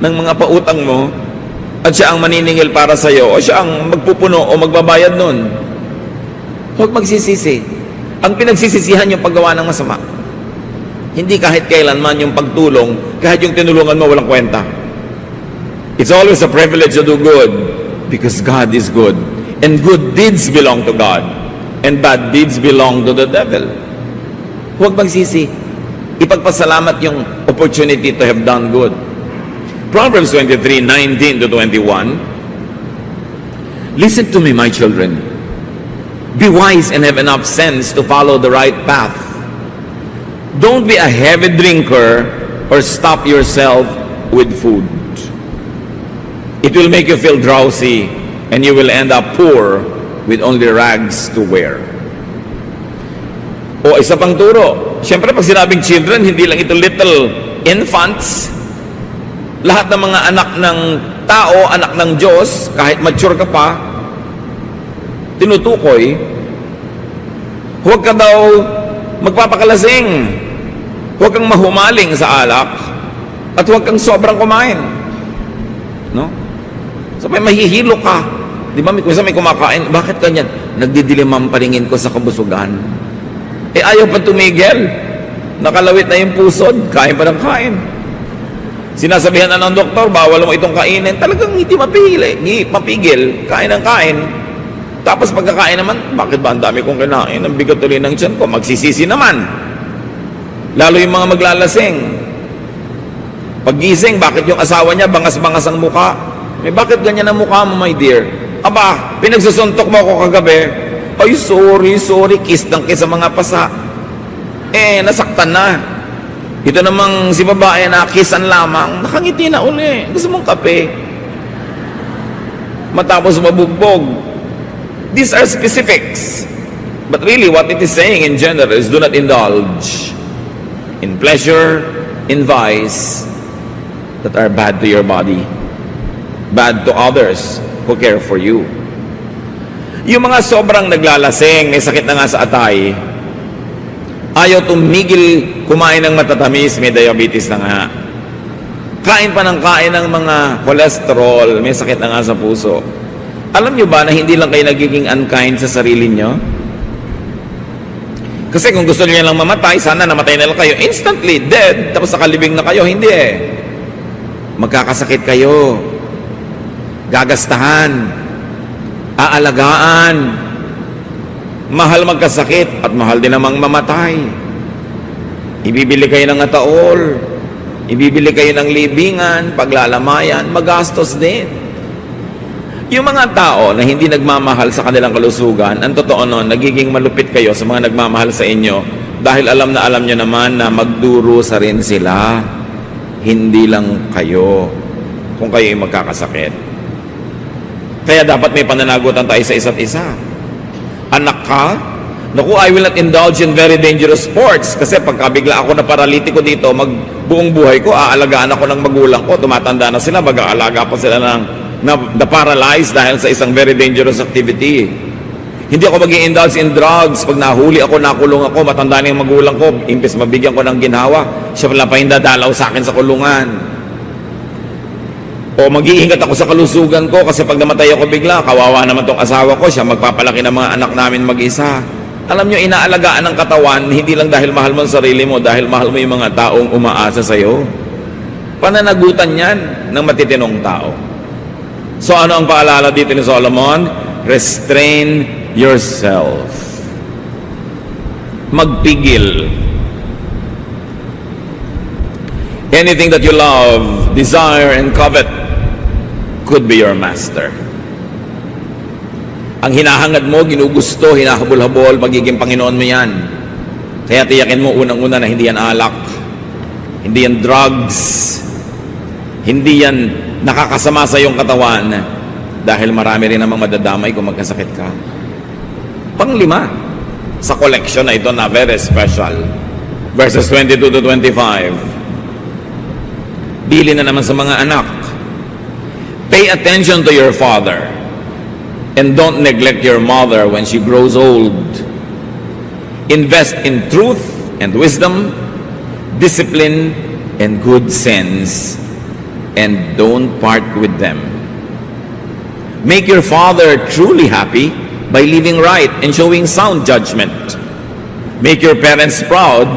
ng mga pautang mo at siya ang maniningil para sa iyo o siya ang magpupuno o magbabayad nun. Huwag magsisisi. Ang pinagsisisihan yung paggawa ng masama. Hindi kahit kailanman yung pagtulong, kahit yung tinulungan mo walang kwenta. It's always a privilege to do good because God is good. And good deeds belong to God. And bad deeds belong to the devil. Huwag magsisi. Ipagpasalamat yung opportunity to have done good. Proverbs 23:19 to 21. Listen to me, my children. Be wise and have enough sense to follow the right path. Don't be a heavy drinker or stop yourself with food. It will make you feel drowsy and you will end up poor with only rags to wear. O isa pang turo. Siyempre pag sinabing children, hindi lang ito little infants. Lahat ng mga anak ng tao, anak ng Diyos, kahit mature ka pa, tinutukoy, huwag ka daw magpapakalasing, huwag kang mahumaling sa alak, at huwag kang sobrang kumain. No? So may mahihilo ka. Di ba, minsan may kumakain, bakit ganyan? Nagdidilim ang paningin ko sa kabusugan. Ayaw pa tumigil. Nakalawit na yung pusod, kain pa ng kain. Sinasabihan na ng doktor, bawal mo itong kainin. Talagang hindi mapigil, kain ng kain. Tapos pagkakain naman, bakit ba ang dami kong kinain? Ang bigat tuloy ng tiyan ko, magsisisi naman. Lalo yung mga maglalasing. Paggising, bakit yung asawa niya bangas-bangas ang mukha? Bakit ganyan ang mukha mo, my dear? Aba, pinagsusuntok mo ako kagabi. Ay, sorry, kiss ng kiss sa mga pasa. Nasaktan na. Ito namang si babae na kissan lamang, nakangiti na uli. Gusto mong kape. Matapos mabugbog. These are specifics. But really, what it is saying in general is do not indulge in pleasure, in vice that are bad to your body, bad to others who care for you. Yung mga sobrang naglalasing, may sakit na nga sa atay, ayaw tumigil kumain ng matatamis, may diabetes na nga. Kain pa ng kain ng mga cholesterol, may sakit na nga sa puso. Alam nyo ba na hindi lang kayo nagiging unkind sa sarili nyo? Kasi kung gusto niyo lang mamatay, sana namatay na lang kayo. Instantly, dead. Tapos nakalibing na kayo. Hindi Magkakasakit kayo. Gagastahan. Aalagaan. Mahal magkasakit at mahal din namang mamatay. Ibibili kayo ng ataol. Ibibili kayo ng libingan, paglalamayan, magastos din. Yung mga tao na hindi nagmamahal sa kanilang kalusugan, ang totoo nun, nagiging malupit kayo sa mga nagmamahal sa inyo dahil alam nyo naman na magdurusa rin sila. Hindi lang kayo kung kayo ay magkakasakit. Kaya dapat may pananagutan tayo sa isa't isa. Anak ka? Naku, I will not indulge in very dangerous sports kasi pagkabigla ako na paralitiko dito, buong buhay ko, aalagaan ako ng magulang ko, tumatanda na sila, mag-aalaga pa sila ng na-paralyzed dahil sa isang very dangerous activity. Hindi ako mag-i-indulge in drugs. Pag nahuli ako, nakulong ako, matanda na yung magulang ko, imbes mabigyan ko ng ginhawa, siya pala pa yung dadalaw sa akin sa kulungan. O mag-iingat ako sa kalusugan ko kasi pag namatay ako bigla, kawawa naman tong asawa ko, siya magpapalaki ng mga anak namin mag-isa. Alam nyo, inaalagaan ng katawan, hindi lang dahil mahal mo ang sarili mo, dahil mahal mo yung mga taong umaasa sa'yo. Pananagutan yan ng matitinong tao. So ano ang paalala dito ni Solomon? Restrain yourself. Magpigil. Anything that you love, desire, and covet could be your master. Ang hinahangad mo, ginugusto, hinahabol-habol, magiging Panginoon mo yan. Kaya tiyakin mo unang-una na hindi yan alak, hindi yan drugs, hindi yan nakakasama sa iyong katawan dahil marami rin namang madadamay kung magkasakit ka. Panglima, sa collection na ito na very special, verses 22 to 25. Bili na naman sa mga anak. Pay attention to your father and don't neglect your mother when she grows old. Invest in truth and wisdom, discipline and good sense, and don't part with them. Make your father truly happy by living right and showing sound judgment. Make your parents proud,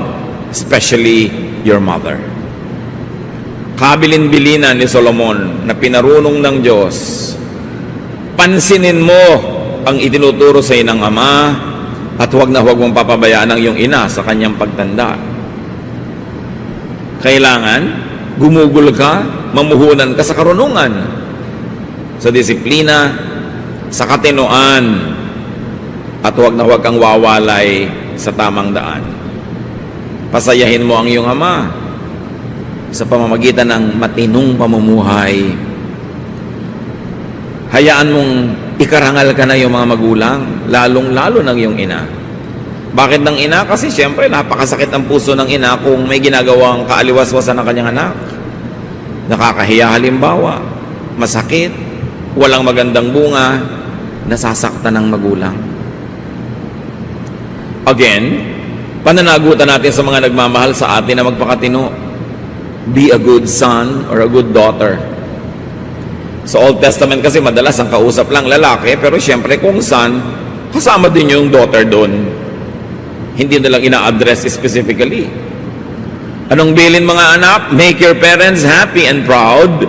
especially your mother. Kabilin-bilinan ni Solomon na pinarunong ng Diyos. Pansinin mo ang itinuturo sa inang ama at huwag na huwag mong papabayaan ang iyong ina sa kanyang pagtanda. Kailangan gumugol ka mamuhunan ka sa karunungan, sa disiplina, sa katinoan, at huwag na huwag kang wawalay sa tamang daan. Pasayahin mo ang iyong ama sa pamamagitan ng matinong pamumuhay. Hayaan mong ikarangal ka na yung mga magulang, lalong-lalo ng iyong ina. Bakit ng ina? Kasi siyempre napakasakit ang puso ng ina kung may ginagawang kaaliwas-wasan ng kanyang anak. Nakakahiya halimbawa, masakit, walang magandang bunga, nasasaktan ng magulang. Again, pananagutan natin sa mga nagmamahal sa atin na magpakatino. Be a good son or a good daughter. Sa Old Testament kasi madalas ang kausap lang lalaki, pero siyempre kung son, kasama din yung daughter doon. Hindi na lang ina-address specifically. Anong bilin mga anak? Make your parents happy and proud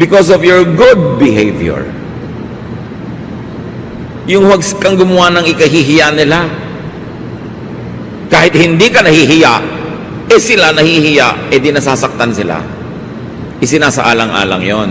because of your good behavior. Yung huwag kang gumawa ng ikahihiya nila. Kahit hindi ka nahihiya, sila nahihiya, di nasasaktan sila. Isinasaalang-alang yon.